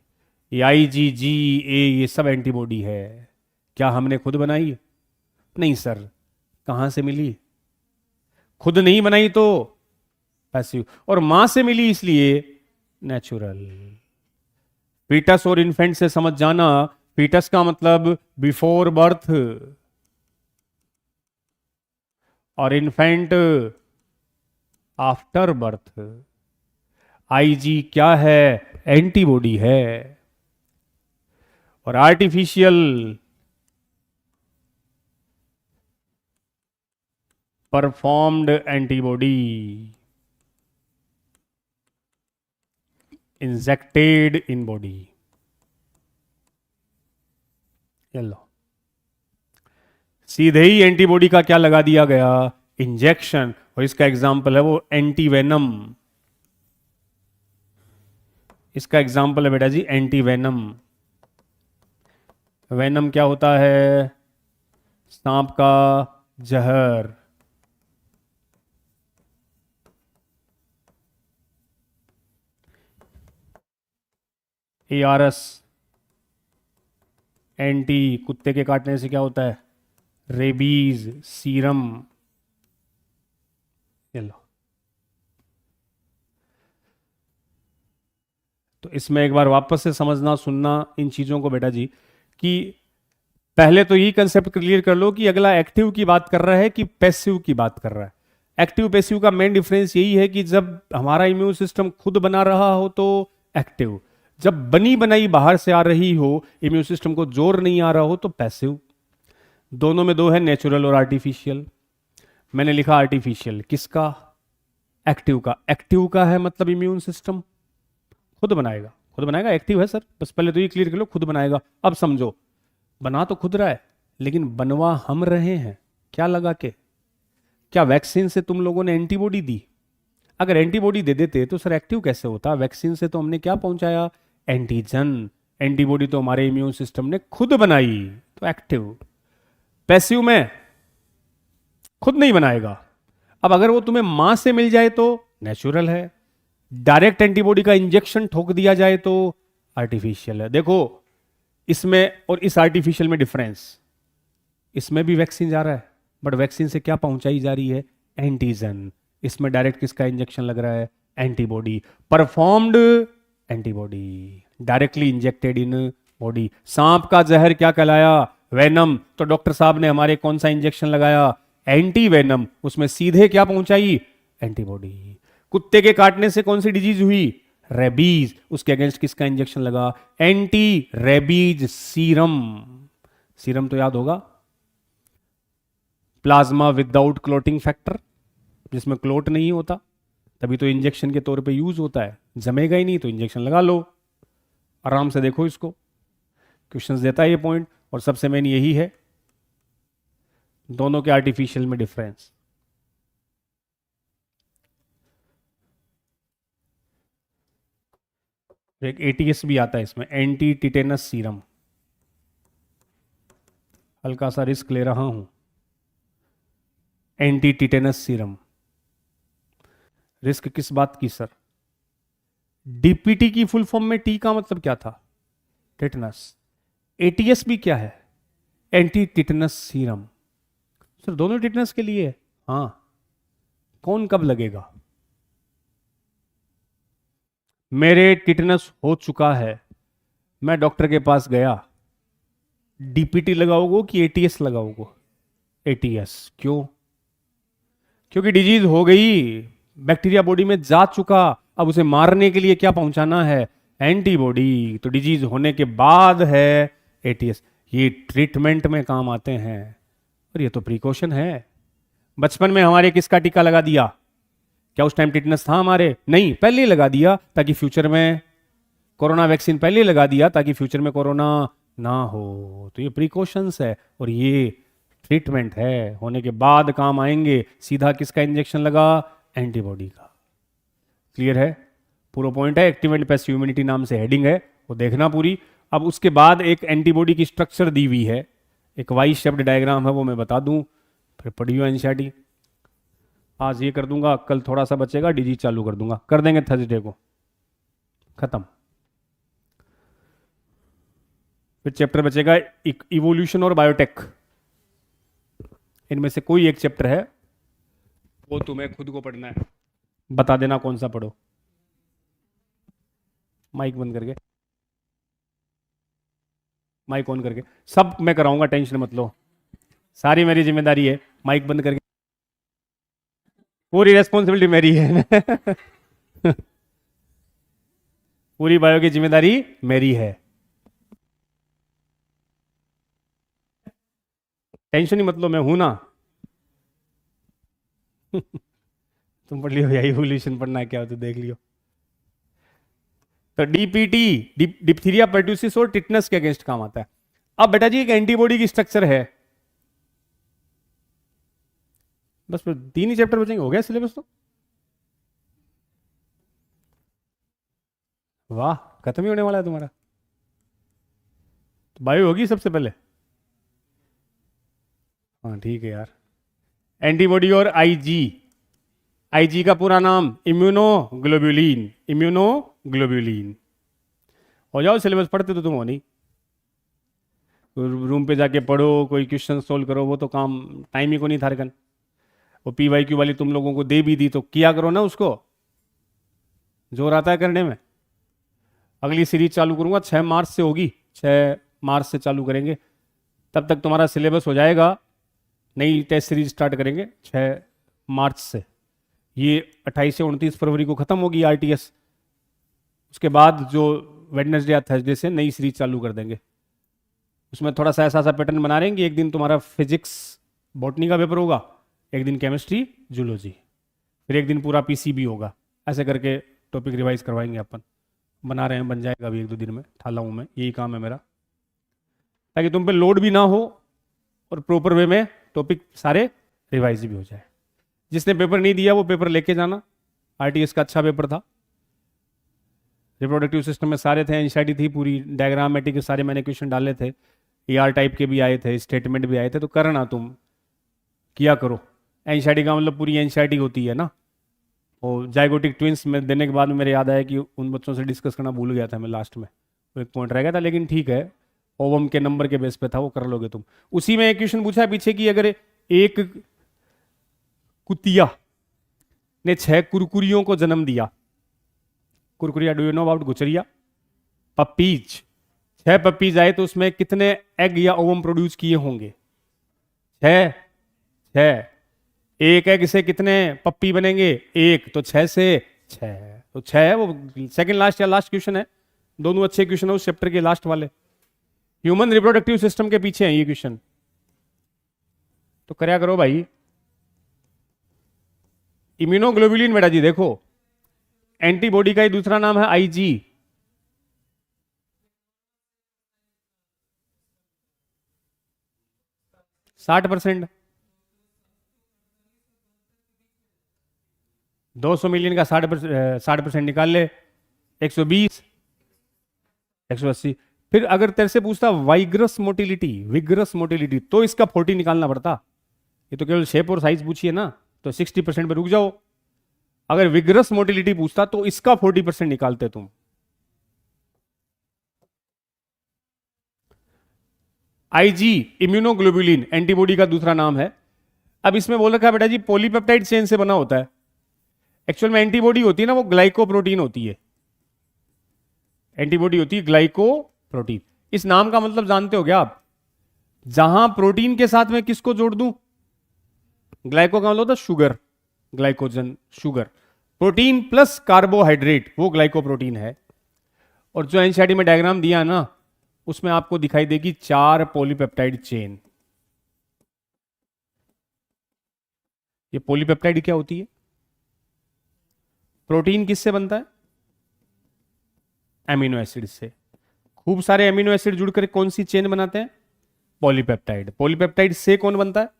ये आईजीजी ए, ये सब एंटीबॉडी है। क्या हमने खुद बनाई? नहीं सर। कहां से मिली? खुद नहीं बनाई तो पैसिव। और मां से मिली इसलिए नेचुरल। फीटस और इन्फेंट से समझ जाना, फीटस का मतलब बिफोर बर्थ, और इन्फेंट आफ्टर बर्थ। आईजी क्या है? एंटीबॉडी है। और artificial preformed antibody, injected in body. लो, सीधे ही एंटीबॉडी का क्या लगा दिया गया? इंजेक्शन। और इसका एग्जाम्पल है वो एंटीवेनम। इसका एग्जाम्पल है बेटा जी एंटीवेनम। वेनम क्या होता है? सांप का जहर। एआरएस, एंटी, कुत्ते के काटने से क्या होता है? Rabies serum. ये लो। तो इसमें एक बार वापस से समझना सुनना इन चीजों को बेटा जी, कि पहले तो यही कंसेप्ट क्लियर कर लो कि अगला एक्टिव की बात कर रहा है कि पैसिव की बात कर रहा है। एक्टिव पैसिव का मेन डिफरेंस यही है कि जब हमारा इम्यून सिस्टम खुद बना रहा हो तो एक्टिव, जब बनी बनाई बाहर से आ रही हो, इम्यून सिस्टम को जोर नहीं आ रहा हो तो पैसिव। दोनों में दो है, नेचुरल और आर्टिफिशियल। मैंने लिखा आर्टिफिशियल किसका? एक्टिव का। एक्टिव का है मतलब इम्यून सिस्टम खुद बनाएगा, खुद बनाएगा, एक्टिव है सर, बस पहले तो ये क्लियर कर लो, खुद बनाएगा। अब समझो, बना तो खुद रहा है लेकिन बनवा हम रहे हैं, क्या लगा के? क्या वैक्सीन से तुम लोगों ने एंटीबॉडी दी? अगर एंटीबॉडी दे देते तो सर एक्टिव कैसे होता? वैक्सीन से तो हमने क्या पहुंचाया? एंटीजन। एंटीबॉडी तो हमारे इम्यून सिस्टम ने खुद बनाई, तो एक्टिव। पैसिव में खुद नहीं बनाएगा। अब अगर वो तुम्हें मां से मिल जाए तो नेचुरल है, डायरेक्ट एंटीबॉडी का इंजेक्शन ठोक दिया जाए तो आर्टिफिशियल है। देखो इसमें और इस आर्टिफिशियल में डिफरेंस, इसमें भी वैक्सीन जा रहा है बट वैक्सीन से क्या पहुंचाई जा रही है? एंटीजन। इसमें डायरेक्ट किसका इंजेक्शन लग रहा है? Antibody. Performed antibody, directly injected in body. सांप का जहर क्या कहलाया? वेनम। तो डॉक्टर साहब ने हमारे कौन सा इंजेक्शन लगाया? Anti venom. उसमें सीधे क्या पहुंचाई? एंटीबॉडी। कुत्ते के काटने से कौन सी डिजीज हुई? रेबीज। उसके अगेंस्ट किसका इंजेक्शन लगा? Anti rabies serum. सीरम तो याद होगा, प्लाज्मा विदाउट क्लोटिंग फैक्टर, जिसमें क्लोट नहीं होता, तभी तो इंजेक्शन के तौर पे यूज होता है। जमेगा ही नहीं तो इंजेक्शन लगा लो। आराम से देखो इसको, क्वेश्चंस देता है ये पॉइंट, और सबसे मेन यही है दोनों के आर्टिफिशियल में डिफरेंस। एक एटीएस भी आता है इसमें, एंटी टिटेनस सीरम। हल्का सा रिस्क ले रहा हूं, एंटी टिटेनस सीरम। रिस्क किस बात की सर? डीपीटी की फुल फॉर्म में टी का मतलब क्या था? टिटनस। एटीएस भी क्या है? Anti tetanus serum. सर दोनों टिटनस के लिए है? हाँ। कौन कब लगेगा? मेरे टिटनस हो चुका है, मैं डॉक्टर के पास गया, डीपीटी लगाओगे कि एटीएस लगाओगे? एटीएस। क्यों? क्योंकि डिजीज हो गई, बैक्टीरिया बॉडी में जा चुका, अब उसे मारने के लिए क्या पहुंचाना है? एंटीबॉडी। तो डिजीज होने के बाद है एटीएस। ये ट्रीटमेंट में काम आते हैं और ये तो प्रिकॉशन है। बचपन में हमारे किसका टीका लगा दिया? क्या उस टाइम टिटनस था हमारे? नहीं, पहले ही लगा दिया ताकि फ्यूचर में कोरोना वैक्सीन पहले ही लगा दिया ताकि फ्यूचर में कोरोना ना हो। तो ये प्रिकॉशंस है और ये ट्रीटमेंट है, होने के बाद काम आएंगे। सीधा किसका इंजेक्शन लगा? एंटीबॉडी का। क्लियर है? पूरा पॉइंट है, एक्टिव एंड पैसिव इम्यूनिटी नाम से हेडिंग है, वो देखना पूरी। अब उसके बाद एक एंटीबॉडी की स्ट्रक्चर दी हुई है, एक वाई शेप्ड डायग्राम है, वो मैं बता दूं, फिर पढ़ियो एनसीईआरटी। आज ये कर दूंगा, कल थोड़ा सा बचेगा, डिजीज चालू कर दूंगा, कर देंगे थर्सडे को, खत्म। फिर चैप्टर बचेगा इवोल्यूशन और बायोटेक। इनमें से कोई एक चैप्टर है, वो तुम्हें खुद को पढ़ना है, बता देना कौन सा पढ़ो। माइक बंद करके, माइक ऑन करके, सब मैं कराऊंगा, टेंशन मत लो, सारी मेरी जिम्मेदारी है। माइक बंद करके, पूरी रेस्पॉन्सिबिलिटी मेरी है पूरी बायो की जिम्मेदारी मेरी है, टेंशन ही मत लो, मैं हूं ना तुम पढ़ लियो, यही इवोल्यूशन पढ़ना है, क्या हो तो देख लियो। तो डीपीटी डिप्थीरिया पर्ट्यूसिस और टिटनस के अगेंस्ट काम आता है। अब बेटा जी एक एंटीबॉडी की स्ट्रक्चर है, बस फिर 3 ही चैप्टर बचेंगे, हो गया सिलेबस तो। वाह, खत्म ही होने वाला है तुम्हारा। तो बायो होगी सबसे पहले। हाँ ठीक है यार। एंटीबॉडी और आईजी, आईजी का पूरा नाम इम्यूनोग्लोब्यूलिन, इम्यूनोग्लोब्यूलिन। हो जाओ सिलेबस, पढ़ते तो तुम हो नहीं। रूम पे जाके पढ़ो, कोई क्वेश्चन सोल्व करो, वो तो काम टाइम ही को नहीं था रखन। वो PYQ वाली तुम लोगों को दे भी दी तो किया करो ना, उसको जोर आता है करने में। अगली सीरीज चालू करूंगा 6 मार्च से होगी, 6 मार्च से चालू करेंगे, तब तक तुम्हारा सिलेबस हो जाएगा। नई टेस्ट सीरीज स्टार्ट करेंगे 6 मार्च से। ये 28 से 29 फरवरी को ख़त्म होगी RTS। उसके बाद जो वेडनेसडे या थर्सडे से नई सीरीज चालू कर देंगे। उसमें थोड़ा सा ऐसा पैटर्न बना रहेंगे, एक दिन तुम्हारा फिजिक्स बॉटनी का पेपर होगा, एक दिन केमिस्ट्री जूलॉजी, फिर एक दिन पूरा PCB होगा। ऐसे करके टॉपिक रिवाइज करवाएंगे अपन। बना रहे हैं, बन जाएगा अभी 1-2 दिन में, ठाला हूँ मैं, यही काम है मेरा, ताकि तुम पे लोड भी ना हो और प्रॉपर वे में टॉपिक सारे रिवाइज भी हो जाए। जिसने पेपर नहीं दिया वो पेपर लेके जाना। RTS का अच्छा पेपर था, रिप्रोडक्टिव सिस्टम में सारे थे, एनसीईआरटी थी पूरी, डायग्रामेटिक के सारे मैंने क्वेश्चन डाले थे, ER टाइप के भी आए थे, स्टेटमेंट भी आए थे। तो करना, तुम किया करो। एनसीईआरटी का मतलब पूरी एनसीईआरटी होती है ना। और जाइगोटिक ट्विंस में देने के बाद मेरे याद आया कि उन बच्चों से डिस्कस करना भूल गया था मैं लास्ट में, वो एक पॉइंट रह गया था, लेकिन ठीक है, ओवम के नंबर के बेस पे था, वो कर लोगे तुम। उसी में एक क्वेश्चन पूछा है पीछे कि अगर एक कुतिया ने 6 कुरकुरियों को जन्म दिया, कुरकुरिया, डू यू नो अबाउट गुचरिया? पपीज, 6 पपीज आए तो उसमें कितने एग या ओवम प्रोड्यूस किए होंगे? 6। 6। एक एग से कितने पप्पी बनेंगे? 1, तो 6 से 6, तो 6 है। वो सेकंड लास्ट या लास्ट क्वेश्चन है, दोनों अच्छे क्वेश्चन है उस चैप्टर के लास्ट वाले। ह्यूमन रिप्रोडक्टिव सिस्टम के पीछे है ये क्वेश्चन, तो करया करो भाई। इम्यूनोग्लोबुलिन बेटा जी देखो, एंटीबॉडी का ही दूसरा नाम है IG। 60%, 200 मिलियन का 60% निकाल ले, 120, 180। फिर अगर तेरे से पूछता वाइग्रस मोटिलिटी, विग्रस मोटिलिटी, तो इसका 40 निकालना पड़ता। ये तो केवल शेप और साइज पूछिए ना, तो 60% पे रुक जाओ। अगर विग्रस मोटिलिटी पूछता तो इसका 40% निकालते तुम। IG इम्यूनोग्लोबुलिन एंटीबॉडी का दूसरा नाम है। अब इसमें बोल रखा है बेटा जी पॉलीपेप्टाइड चेन से बना होता है। एक्चुअल में एंटीबॉडी होती है ना, वो ग्लाइकोप्रोटीन होती है। एंटीबॉडी होती है ग्लाइकोप्रोटीन। इस नाम का मतलब जानते हो क्या आप? जहां प्रोटीन के साथ में किसको जोड़ दूं? ग्लाइको का मतलब होता है sugar, glycogen sugar. Protein plus carbohydrate, वो ग्लाइकोप्रोटीन है। और जो एनसीईआरटी में डायग्राम दिया है ना, उसमें आपको दिखाई देगी 4 पॉलीपेप्टाइड चेन। ये पॉलीपेप्टाइड क्या होती है? प्रोटीन किससे बनता है? एमिनो एसिड से। खूब सारे एमिनो एसिड जुड़कर कौन सी चेन बनाते हैं? पॉलीपेप्टाइड। पॉलीपेप्टाइड से कौन बनता है?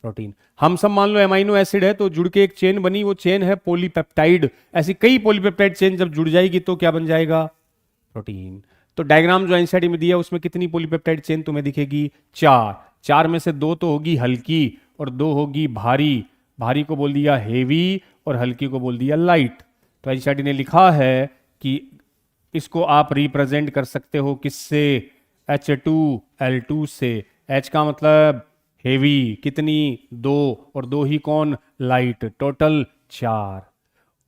प्रोटीन। हम सब मान लो एमाइनो एसिड है तो जुड़ के एक चेन बनी, वो चेन है पॉलीपेप्टाइड। ऐसी कई पॉलीपेप्टाइड चेन जब जुड़ जाएगी तो क्या बन जाएगा? प्रोटीन। तो डायग्राम जो एनसीईआरटी में दिया उसमें कितनी पॉलीपेप्टाइड चेन तुम्हें दिखेगी? 4। 4 में से 2 तो होगी हल्की और 2 होगी भारी। भारी को बोल दिया हेवी और हल्की को बोल दिया लाइट। तो एनसीईआरटी ने लिखा है कि इसको आप रिप्रेजेंट कर सकते हो किससे? H2L2 से। H का मतलब हेवी, कितनी? 2, और 2 ही कौन? लाइट। टोटल 4।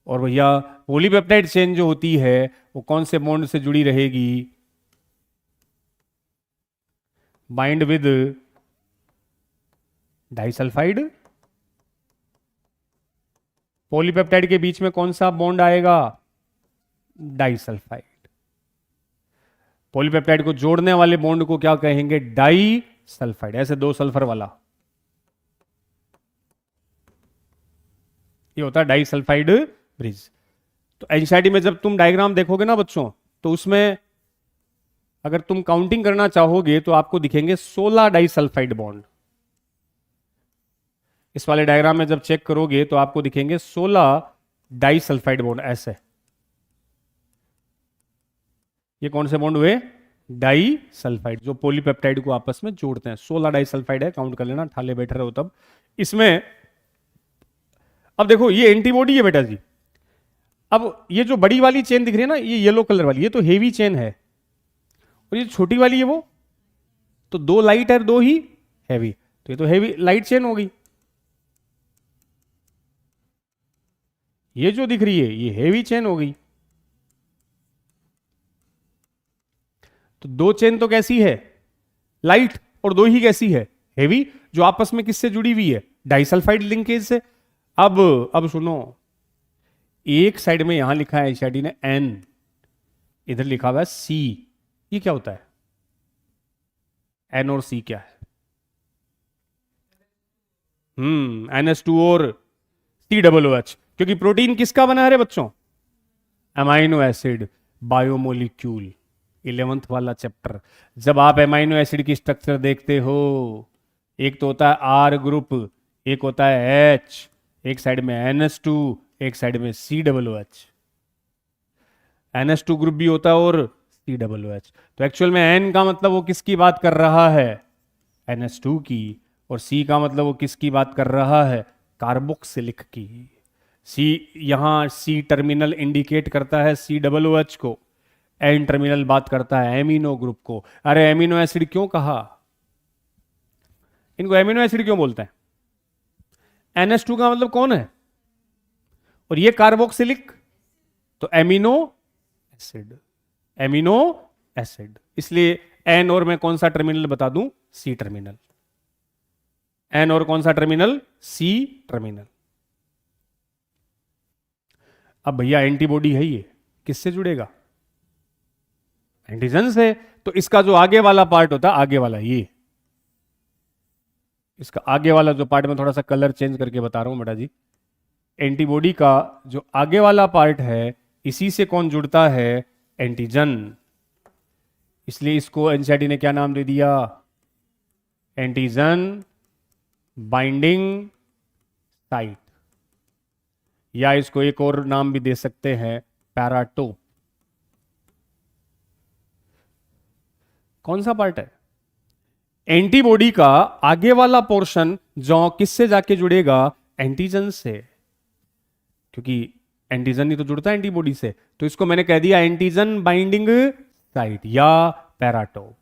और भैया पॉलीपेप्टाइड चेन जो होती है वो कौन से बॉन्ड से जुड़ी रहेगी? Bind with disulphide. पॉलीपेप्टाइड के बीच में कौन सा बॉन्ड आएगा? डाइसल्फाइड। पॉलीपेप्टाइड को जोड़ने वाले बॉन्ड को क्या कहेंगे? Disulphide. ऐसे 2 सल्फर वाला, ये होता है डाई सल्फाइड ब्रिज। तो एनसीईआरटी में जब तुम डायग्राम देखोगे ना बच्चों, तो उसमें अगर तुम काउंटिंग करना चाहोगे तो आपको दिखेंगे 16 डाई सल्फाइड बॉन्ड। इस वाले डायग्राम में जब चेक करोगे तो आपको दिखेंगे 16 डाई सल्फाइड बॉन्ड। ऐसे ये कौन से बॉन्ड हुए? डाई सल्फाइड, जो पॉलीपेप्टाइड को आपस में जोड़ते हैं। 16 डाई सल्फाइड है, काउंट कर लेना, ठाले बैठे रहो तब। इसमें अब देखो ये एंटीबॉडी है बेटा जी। अब ये जो बड़ी वाली चेन दिख रही है ना, ये येलो कलर वाली, ये तो हेवी चेन है। और ये छोटी वाली है वो तो दो लाइट है, दो ही हैवी, तो ये तो हैवी लाइट चेन हो गई। ये जो दिख रही है ये हैवी चेन हो गई। तो दो चेन तो कैसी है, लाइट, और दो ही कैसी है, हेवी, जो आपस में किससे जुड़ी हुई है, डाइसल्फाइड लिंकेज से। अब सुनो, एक साइड में यहां लिखा है एनसीईआरटी ने एन, इधर लिखा हुआ है सी। ये क्या होता है, एन और सी क्या है? NH2 और COOH, क्योंकि प्रोटीन किसका बना है रे बच्चों, अमाइनो एसिड, बायोमोलिक्यूल, 11th वाला चैप्टर। जब आप अमाइनो एसिड की स्ट्रक्चर देखते हो, एक तो होता है आर ग्रुप, एक होता है H, एक साइड में NH2, एक साइड में COOH। NH2 ग्रुप भी होता है और COOH। तो एक्चुअल में N का मतलब वो किसकी बात कर रहा है, NH2 की, और C का मतलब वो किसकी बात कर रहा है, कार्बोक्सिलिक की। C, यहां C टर्मिनल इंडिकेट करता है COOH को, N टर्मिनल बात करता है एमिनो ग्रुप को। अरे एमिनो एसिड क्यों कहा, इनको एमिनो एसिड क्यों बोलते हैं? NH2 का मतलब कौन है, और ये कार्बोक्सिलिक, तो एमिनो एसिड, एमिनो एसिड। इसलिए N और मैं कौन सा टर्मिनल बता दूं, C टर्मिनल। N और कौन सा टर्मिनल, C टर्मिनल। अब भैया एंटीबॉडी है, ये किससे जुड़ेगा, एंटीजन से। तो इसका जो आगे वाला पार्ट होता है, आगे वाला ये, इसका आगे वाला जो पार्ट, में थोड़ा सा कलर चेंज करके बता रहा हूं बेटा जी। एंटीबॉडी का जो आगे वाला पार्ट है, इसी से कौन जुड़ता है, एंटीजन। इसलिए इसको एनसीईआरटी ने क्या नाम दे दिया, एंटीजन बाइंडिंग साइट, या इसको एक और नाम भी दे सकते हैं, पैराटोप। कौन सा पार्ट है, एंटीबॉडी का आगे वाला पोर्शन, जो किससे जाके जुड़ेगा, एंटीजन से, क्योंकि एंटीजन ही तो जुड़ता है एंटीबॉडी से। तो इसको मैंने कह दिया एंटीजन बाइंडिंग साइट, या पैराटोप,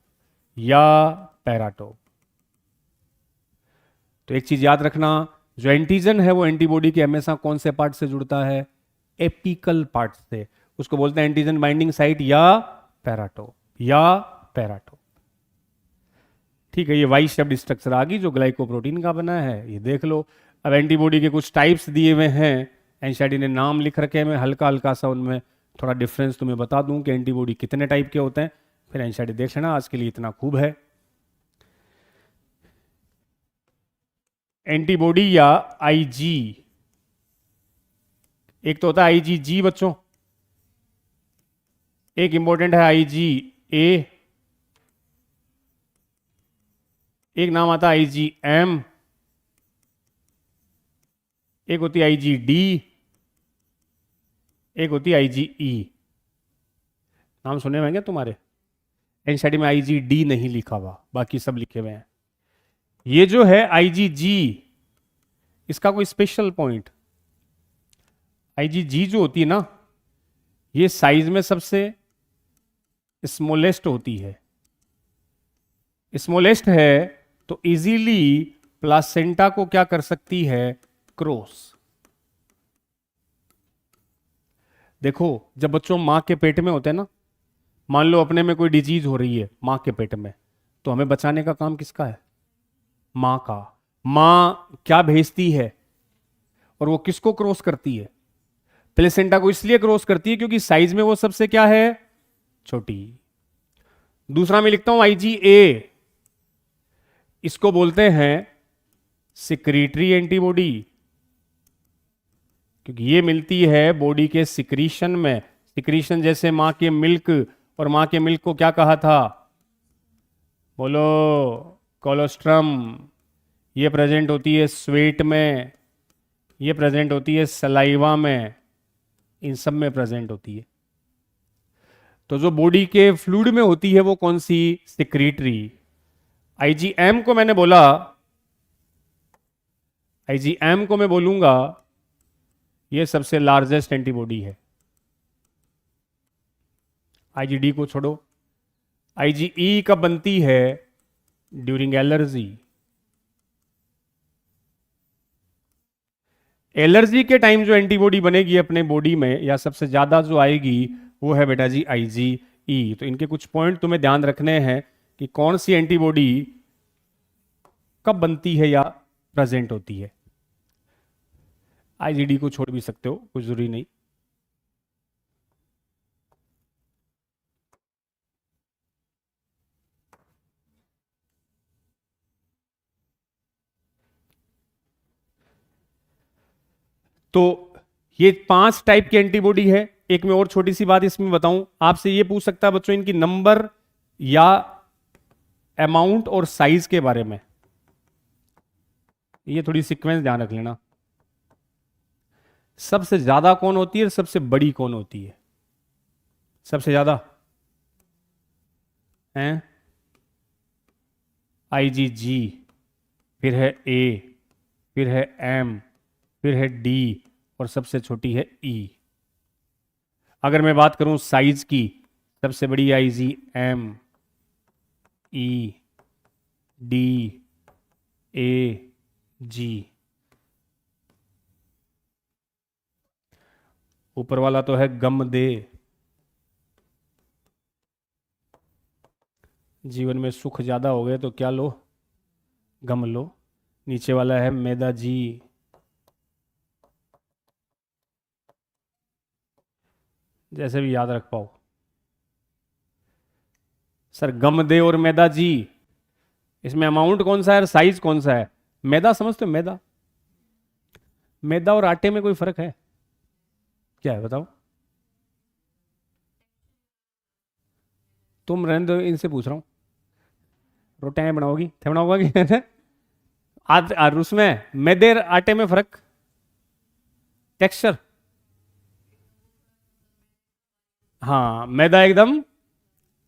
या पैराटोप। तो एक चीज याद रखना, जो एंटीजन है वो एंटीबॉडी के हमेशा कौन से पार्ट से जुड़ता है, एपिकल पार्ट से। उसको बोलते हैं एंटीजन बाइंडिंग साइट, या पैराटोप, या पैराटोप। ठीक है, ये वाई शेप्ड स्ट्रक्चर आ गई जो ग्लाइकोप्रोटीन का बना है, ये देख लो। अब एंटीबॉडी के कुछ टाइप्स दिए हुए हैं, एनसीईआरटी ने नाम लिख रखे हैं, मैं हल्का हल्का सा उनमें थोड़ा डिफरेंस तुम्हें बता दूं कि एंटीबॉडी कितने टाइप के होते हैं, फिर एनसीईआरटी देख लेना। आज के लिए इतना खूब है। एंटीबॉडी या आईजी, एक तो होता है आईजीजी बच्चों, एक इंपॉर्टेंट है IgA, एक नाम आता है IgM, एक होती है IgD, एक होती है IgE। नाम सुने हुए हैं तुम्हारे, एनसीईआरटी में IgD नहीं लिखा हुआ, बाकी सब लिखे हुए हैं। ये जो है IgG, इसका कोई स्पेशल पॉइंट, IgG जो होती है ना, ये साइज में सबसे स्मॉलेस्ट होती है। स्मॉलेस्ट है तो इजीली प्लासेंटा को क्या कर सकती है, क्रॉस। देखो जब बच्चों मां के पेट में होते हैं ना, मान लो अपने में कोई डिजीज हो रही है मां के पेट में, तो हमें बचाने का काम किसका है, मां का। मां क्या भेजती है और वो किसको क्रॉस करती है, प्लेसेंटा को। इसलिए क्रॉस करती है क्योंकि साइज में वो सबसे क्या है, छोटी। दूसरा मैं लिखता हूं IgA, इसको बोलते हैं सिक्रीटरी एंटीबॉडी, क्योंकि ये मिलती है बॉडी के सिक्रीशन में। सिक्रीशन जैसे मां के मिल्क, और मां के मिल्क को क्या कहा था, बोलो, कोलोस्ट्रम। ये प्रेजेंट होती है स्वेट में, ये प्रेजेंट होती है सलाइवा में, इन सब में प्रेजेंट होती है। तो जो बॉडी के फ्लूइड में होती है वो कौन सी, सिक्रीटरी। IgM को मैंने बोला, IgM को मैं बोलूंगा ये सबसे लार्जेस्ट एंटीबॉडी है। IgD को छोड़ो। IgE कब बनती है, ड्यूरिंग एलर्जी। एलर्जी के टाइम जो एंटीबॉडी बनेगी अपने बॉडी में या सबसे ज्यादा जो आएगी वो है बेटा जी IgE। तो इनके कुछ पॉइंट तुम्हें ध्यान रखने हैं कि कौन सी एंटीबॉडी कब बनती है या प्रेजेंट होती है। IgD को छोड़ भी सकते हो, कुछ जरूरी नहीं। तो ये 5 टाइप की एंटीबॉडी है। एक में और छोटी सी बात इसमें बताऊं, आपसे ये पूछ सकता है बच्चों इनकी नंबर या अमाउंट और साइज के बारे में। ये थोड़ी सीक्वेंस ध्यान रख लेना। सबसे ज्यादा कौन होती है और सबसे बड़ी कौन होती है? सबसे ज्यादा है IgG, फिर है A, फिर है M, फिर है D और सबसे छोटी है E। अगर मैं बात करूं साइज की, सबसे बड़ी IgM, E, D, A, G। ऊपर वाला तो है गम दे। जीवन में सुख ज्यादा हो गए तो क्या लो? गम लो। नीचे वाला है मैदा जी। जैसे भी याद रख पाओ। सर गम दे और मैदा जी, इसमें अमाउंट कौन सा है और साइज कौन सा है? मैदा समझते हो? मैदा, मैदा और आटे में कोई फर्क है? क्या है बताओ? तुम रहने दो, इनसे पूछ रहा हूं। रोटियां बनाओगी थे बनाओगी आज उसमें मैदे आटे में फर्क, टेक्सचर। हाँ मैदा एकदम,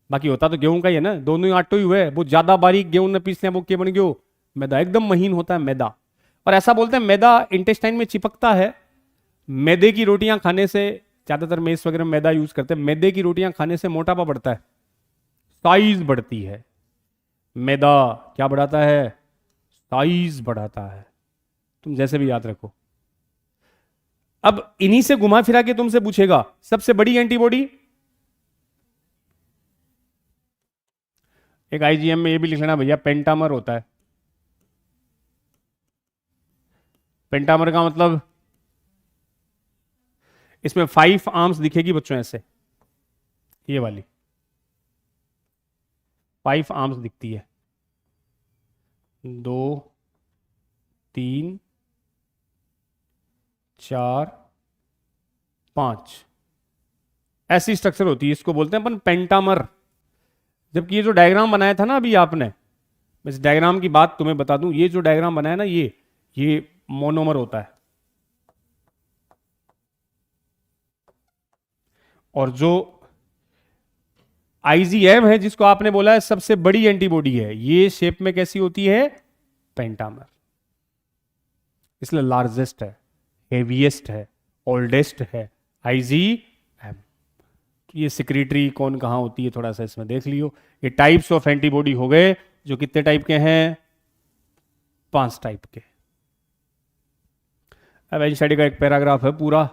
बाकी होता तो गेहूं का ही है ना, दोनों ही आटो ही हुए। वो ज्यादा बारीक गेहूं ने पीसने वो के बन गयो मैदा, एकदम महीन होता है मैदा। और ऐसा बोलते हैं मैदा इंटेस्टाइन में चिपकता है। मैदे की रोटियां खाने से, ज्यादातर मेस वगैरह में मैदा यूज करते हैं, मैदे की रोटियां खाने से मोटापा बढ़ता है, साइज बढ़ती है। मैदा क्या बढ़ाता है? साइज बढ़ाता है। तुम जैसे भी याद रखो। अब इन्हीं से घुमा फिरा के तुमसे पूछेगा सबसे बड़ी एंटीबॉडी। एक IgM में ये भी लिख लेना भैया, पेंटामर होता है। पेंटामर का मतलब इसमें 5 आर्म्स दिखेगी बच्चों, ऐसे ये वाली 5 आर्म्स दिखती है। 2, 3, 4, 5 ऐसी स्ट्रक्चर होती है। इसको बोलते हैं अपन पेंटामर। जबकि ये जो डायग्राम बनाया था ना अभी आपने, इस डायग्राम की बात तुम्हें बता दूं, ये जो डायग्राम बनाया ना, ये मोनोमर होता है। और जो IgM है जिसको आपने बोला है सबसे बड़ी एंटीबॉडी है, ये शेप में कैसी होती है? पेंटामर। इसलिए लार्जेस्ट है, हेवीएस्ट है, ओल्डेस्ट है IgM। ये सिक्रेटरी कौन कहां होती है थोड़ा सा इसमें देख लियो। ये टाइप्स ऑफ एंटीबॉडी हो गए, जो कितने टाइप के हैं? 5 टाइप के। अब एनसीईआरटी का एक पैराग्राफ है पूरा,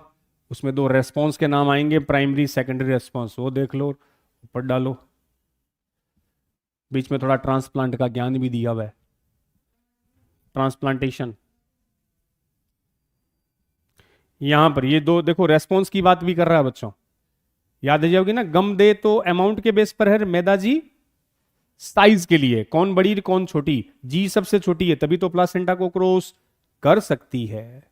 उसमें 2 रेस्पॉन्स के नाम आएंगे, प्राइमरी सेकेंडरी रेस्पॉन्स, वो देख लो, ऊपर डालो। बीच में थोड़ा ट्रांसप्लांट का ज्ञान भी दिया हुआ है, ट्रांसप्लांटेशन। यहां पर ये 2 देखो, रेस्पॉन्स की बात भी कर रहा है बच्चों, याद है जाओगी ना। गम दे तो अमाउंट के बेस पर है, मैदा जी साइज के लिए, कौन बड़ी कौन छोटी, जी सबसे छोटी है, तभी तो प्लासेंटा को क्रॉस कर सकती है।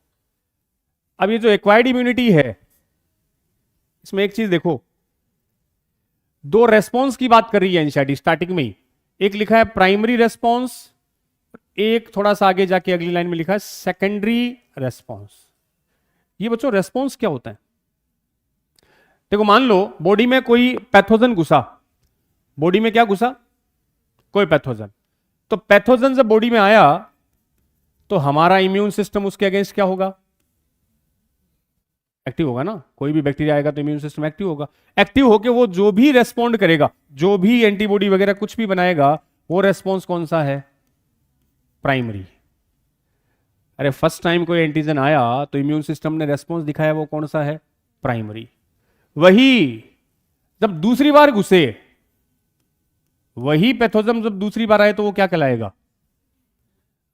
अब ये जो एक्वायर्ड इम्यूनिटी है, इसमें एक चीज देखो, 2 रेस्पॉन्स की बात कर रही है एनसीईआरटी स्टार्टिंग में ही। एक लिखा है प्राइमरी रेस्पॉन्स, एक थोड़ा सा आगे जाके अगली लाइन में लिखा है सेकेंडरी रेस्पॉन्स। ये बच्चों रेस्पॉन्स क्या होता है? देखो मान लो बॉडी में कोई पैथोजन घुसा, बॉडी में क्या घुसा? कोई पैथोजन। तो पैथोजन जब बॉडी में आया तो हमारा इम्यून सिस्टम उसके अगेंस्ट क्या होगा? एक्टिव होगा ना। कोई भी बैक्टीरिया आएगा तो इम्यून सिस्टम एक्टिव होगा। एक्टिव होकर वो जो भी रेस्पॉन्ड करेगा, जो भी एंटीबॉडी वगैरह कुछ भी बनाएगा, वो रेस्पॉन्स कौन सा है? प्राइमरी। अरे फर्स्ट टाइम कोई एंटीजन आया तो इम्यून सिस्टम ने रेस्पॉन्स दिखाया, वो कौन सा है? प्राइमरी। वही जब दूसरी बार घुसे, वही पैथोजन जब दूसरी बार आए तो वो क्या कहलाएगा?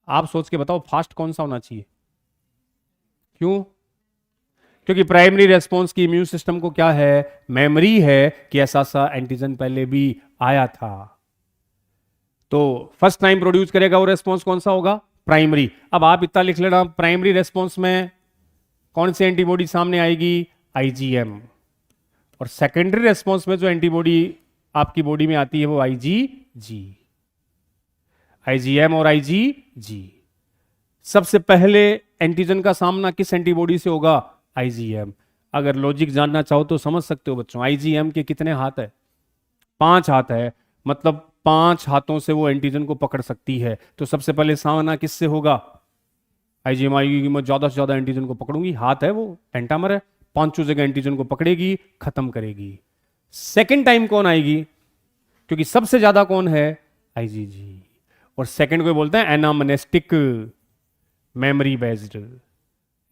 आप सोच के बताओ, फास्ट कौन सा होना चाहिए? क्यों? क्योंकि प्राइमरी रेस्पॉन्स की इम्यून सिस्टम को क्या है? मेमोरी है कि ऐसा सा एंटीजन पहले भी आया था। तो फर्स्ट टाइम प्रोड्यूस करेगा वो रेस्पॉन्स कौन सा होगा? प्राइमरी। अब आप इतना लिख लेना, प्राइमरी रेस्पॉन्स में कौन सी एंटीबॉडी सामने आएगी? आईजीएम। और सेकेंडरी रेस्पॉन्स में जो एंटीबॉडी आपकी बॉडी में आती है वो आईजीजी। आईजीएम और आईजीजी। सबसे पहले एंटीजन का सामना किस एंटीबॉडी से होगा? आईजीएम। अगर लॉजिक जानना चाहो तो समझ सकते हो बच्चों, आईजीएम के कितने हाथ है? 5 हाथ है, मतलब 5 हाथों से वो एंटीजन को पकड़ सकती है। तो सबसे पहले सामना किससे होगा? आईजीएम आएगी, मैं ज्यादा से ज्यादा एंटीजन को पकड़ूंगी, हाथ है वो, पेंटामर है, 5 जगह एंटीजन को पकड़ेगी, खत्म करेगी। सेकेंड टाइम कौन आएगी? क्योंकि सबसे ज्यादा कौन है? आईजीजी। और सेकेंड को बोलते हैं एनामनेस्टिक, मेमोरी बेस्ड।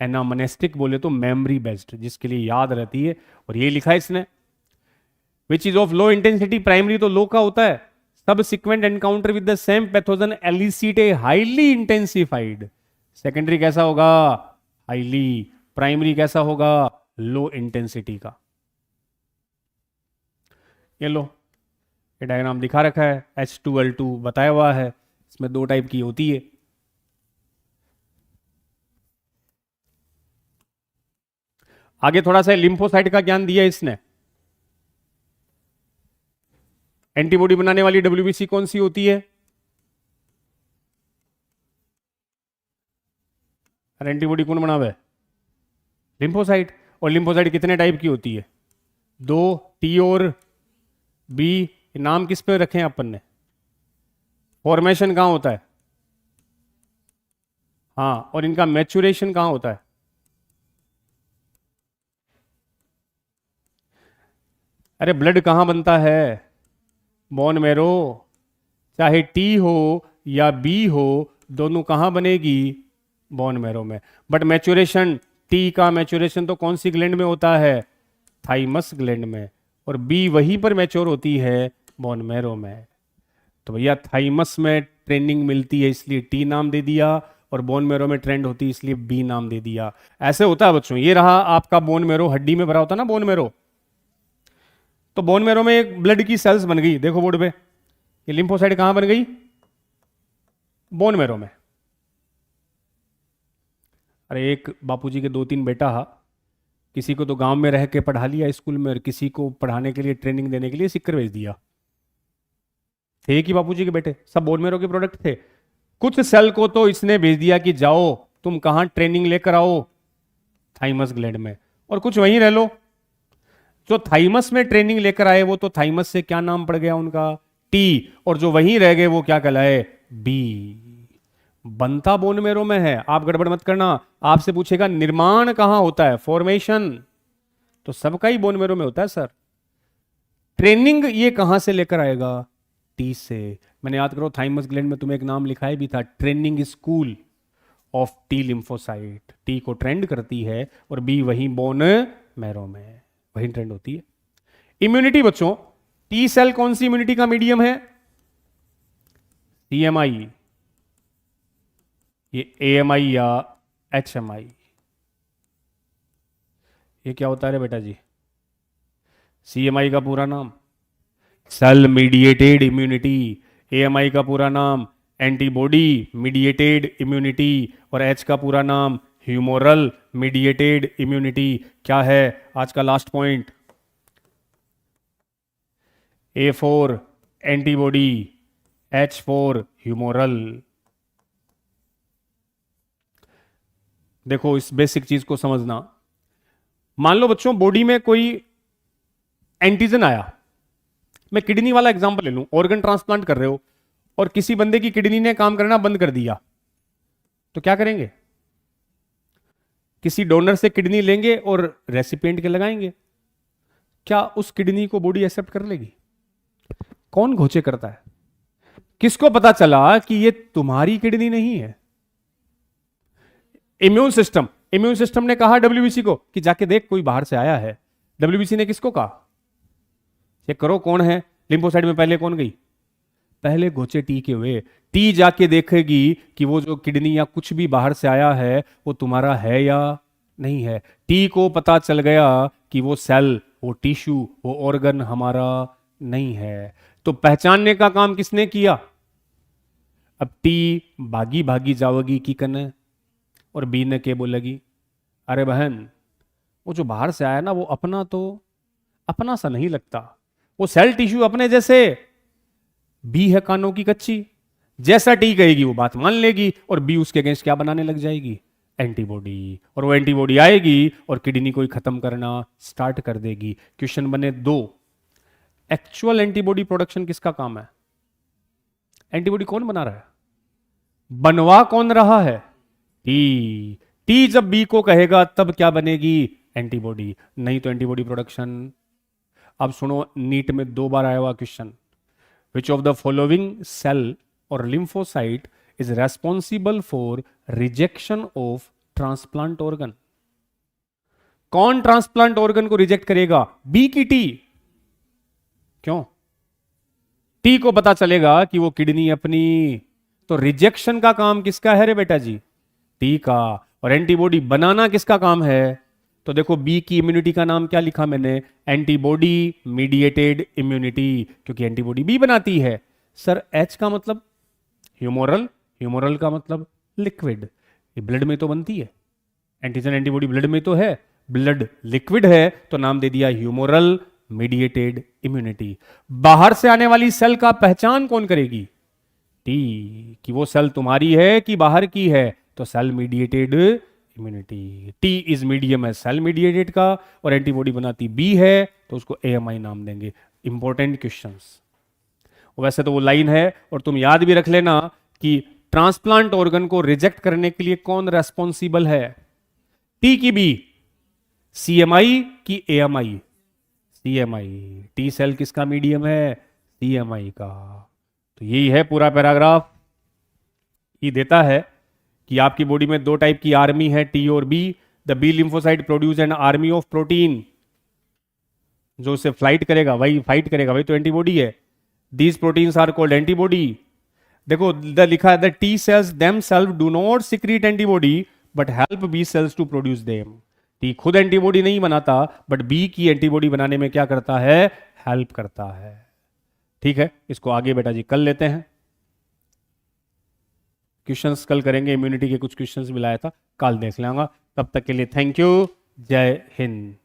एनामनेस्टिक बोले तो मेमोरी बेस्ड, जिसके लिए याद रहती है। और ये लिखा है इसने, which is of low intensity. Primary तो लो का होता है। Subsequent encounter with the same pathogen elicit a highly intensified. Secondary कैसा होगा? हाईली। प्राइमरी कैसा होगा? लो इंटेंसिटी का। ये लो, ये डायग्राम दिखा रखा है, H2L2 बताया हुआ है। इसमें 2 टाइप की होती है। आगे थोड़ा सा लिम्फोसाइट का ज्ञान दिया इसने। एंटीबॉडी बनाने वाली WBC कौन सी होती है? अरे एंटीबॉडी कौन बनावे? लिम्फोसाइट। और लिम्फोसाइट कितने टाइप की होती है? 2, T और B। नाम किस पे रखे हैं अपन ने? फॉर्मेशन कहां होता है? हाँ, और इनका मैच्योरेशन कहां होता है? अरे ब्लड कहां बनता है? Bone marrow. चाहे टी हो या बी हो, दोनों कहां बनेगी? बोन मैरो में। बट मैच्योरेशन, टी का मैच्योरेशन तो कौन सी ग्लैंड में होता है? थाइमस ग्लैंड में। और बी वहीं पर मैच्योर होती है, बोन मैरो में। तो भैया थाइमस में ट्रेनिंग मिलती है इसलिए टी नाम दे दिया, और बोन मैरो में ट्रेंड होती है इसलिए बी नाम दे दिया। ऐसे होता है बच्चों। ये रहा आपका बोन मैरो, हड्डी में भरा होता है ना बोन मैरो। तो बोन मैरो में एक ब्लड की सेल्स बन गई, देखो बोर्ड पे, ये लिम्फोसाइट कहां बन गई? बोन मैरो में। अरे एक बापूजी के 2-3 बेटा, किसी को तो गांव में रह के पढ़ा लिया स्कूल में, और किसी को पढ़ाने के लिए, ट्रेनिंग देने के लिए सिक्कर भेज दिया। थे कि बापूजी के बेटे सब बोन मैरो के प्रोडक्ट थे। कुछ सेल को तो इसने भेज दिया कि जाओ तुम कहां ट्रेनिंग लेकर आओ? थाइमस ग्लैंड में। और कुछ वहीं रह लो। जो थाइमस में ट्रेनिंग लेकर आए वो तो थाइमस से क्या नाम पड़ गया उनका? टी। और जो वहीं रह गए वो क्या कहलाए? बी। बनता बोन मैरो में है, आप गड़बड़ मत करना। आपसे पूछेगा निर्माण कहां होता है? फॉर्मेशन तो सबका ही बोन मैरो में होता है सर। ट्रेनिंग ये कहां से लेकर आएगा? टी से। मैंने याद करो, थाइमस ग्लैंड में तुम्हें एक नाम लिखाया भी था, training school of T lymphocyte. T को ट्रेंड करती है और बी वहीं बोन मैरो में वहीं ट्रेंड होती है। इम्यूनिटी बच्चों, टी सेल कौन सी इम्यूनिटी का मीडियम है? CMI, ये AMI या HMI। ये क्या होता है रे बेटा जी? CMI का पूरा नाम सेल मीडिएटेड इम्यूनिटी, AMI का पूरा नाम एंटीबॉडी मीडिएटेड इम्यूनिटी, और H का पूरा नाम ह्यूमोरल मीडिएटेड इम्यूनिटी। क्या है आज का last point? A4 antibody, H4 humoral. देखो इस बेसिक चीज को समझना। मान लो बच्चों बॉडी में कोई एंटीजन आया, मैं किडनी वाला एग्जांपल ले लूं, ऑर्गन ट्रांसप्लांट कर रहे हो और किसी बंदे की किडनी ने काम करना बंद कर दिया, तो क्या करेंगे? किसी डोनर से किडनी लेंगे और रेसिपिएंट के लगाएंगे। क्या उस किडनी को बॉडी एक्सेप्ट कर लेगी? कौन घोचे करता है? किसको पता चला कि ये तुम्हारी किडनी नहीं है? इम्यून सिस्टम ने कहा डब्ल्यूबीसी को कि जाके देख कोई बाहर से आया है। डब्ल्यूबीसी ने किसको कहा? चेक करो कौन है लिम्फोसाइट में, पहले कौन गई? पहले गोचे टी के हुए। टी जाके देखेगी कि वो जो किडनी या कुछ भी बाहर से आया है वो तुम्हारा है या नहीं है। टी को पता चल गया कि वो सेल, वो टिश्यू, वो ऑर्गन हमारा नहीं है। तो पहचानने का काम किसने किया? अब टी भागी भागी जाओगी की कने, और बी ने के बोलेगी अरे बहन वो जो बाहर से आया ना वो अपना तो अपना सा नहीं लगता, वो सेल टिश्यू अपने जैसे। बी है कानों की कच्ची, जैसा टी कहेगी वो बात मान लेगी, और बी उसके अगेंस्ट क्या बनाने लग जाएगी? एंटीबॉडी। और वो एंटीबॉडी आएगी और किडनी को ही खत्म करना स्टार्ट कर देगी। क्वेश्चन बने दो, एक्चुअल एंटीबॉडी प्रोडक्शन किसका काम है? एंटीबॉडी कौन बना रहा है? बनवा कौन रहा है? टी। टी जब बी को कहेगा तब क्या बनेगी? एंटीबॉडी, नहीं तो एंटीबॉडी प्रोडक्शन। अब सुनो, नीट में 2 बार आया हुआ question, which of the following cell or lymphocyte is responsible for rejection of transplant organ? कौन ट्रांसप्लांट ऑर्गन को रिजेक्ट करेगा, बी की टी? क्यों? टी को पता चलेगा कि वो किडनी अपनी, तो रिजेक्शन का काम किसका है रे बेटा जी? टी का। और एंटीबॉडी बनाना किसका काम है? तो देखो बी की इम्यूनिटी का नाम क्या लिखा मैंने? एंटीबॉडी मीडिएटेड इम्यूनिटी, क्योंकि एंटीबॉडी बी बनाती है। सर एच का मतलब ह्यूमोरल, ह्यूमोरल का मतलब लिक्विड, ये ब्लड में तो बनती है। एंटीजन एंटीबॉडी ब्लड में तो है, ब्लड लिक्विड है, तो नाम दे दिया ह्यूमोरल मीडिएटेड इम्यूनिटी। बाहर से आने वाली सेल का पहचान कौन करेगी? टी, कि वो सेल तुम्हारी है कि बाहर की है, तो cell mediated immunity. T is medium है सेल मीडिएटेड का, और एंटीबॉडी बनाती बी है, तो उसको एएमआई नाम देंगे। Important questions. वैसे तो वो लाइन है, और तुम याद भी रख लेना कि ट्रांसप्लांट ऑर्गन को रिजेक्ट करने के लिए कौन रेस्पॉन्सिबल है? टी की बी, सीएमआई की एएमआई? सीएमआई। टी सेल किसका मीडियम है? सीएमआई का। तो यही है पूरा पैराग्राफ। ये देता है कि आपकी बॉडी में 2 टाइप की आर्मी है, टी और B. The B lymphocyte produce an army of protein, जो उसे फ्लाइट करेगा वही फाइट करेगा, वही तो एंटीबॉडी है। These proteins are called antibody. देखो द लिखा है the T cells themselves do not secrete antibody but help B cells to produce them. T खुद एंटीबॉडी नहीं बनाता, बट बी की एंटीबॉडी बनाने में क्या करता है? हेल्प करता है। ठीक है, इसको आगे बेटा जी कल लेते हैं। क्वेश्चंस कल करेंगे, इम्यूनिटी के कुछ क्वेश्चंस भी लाया था, कल देख लेंगे। तब तक के लिए थैंक यू, जय हिंद।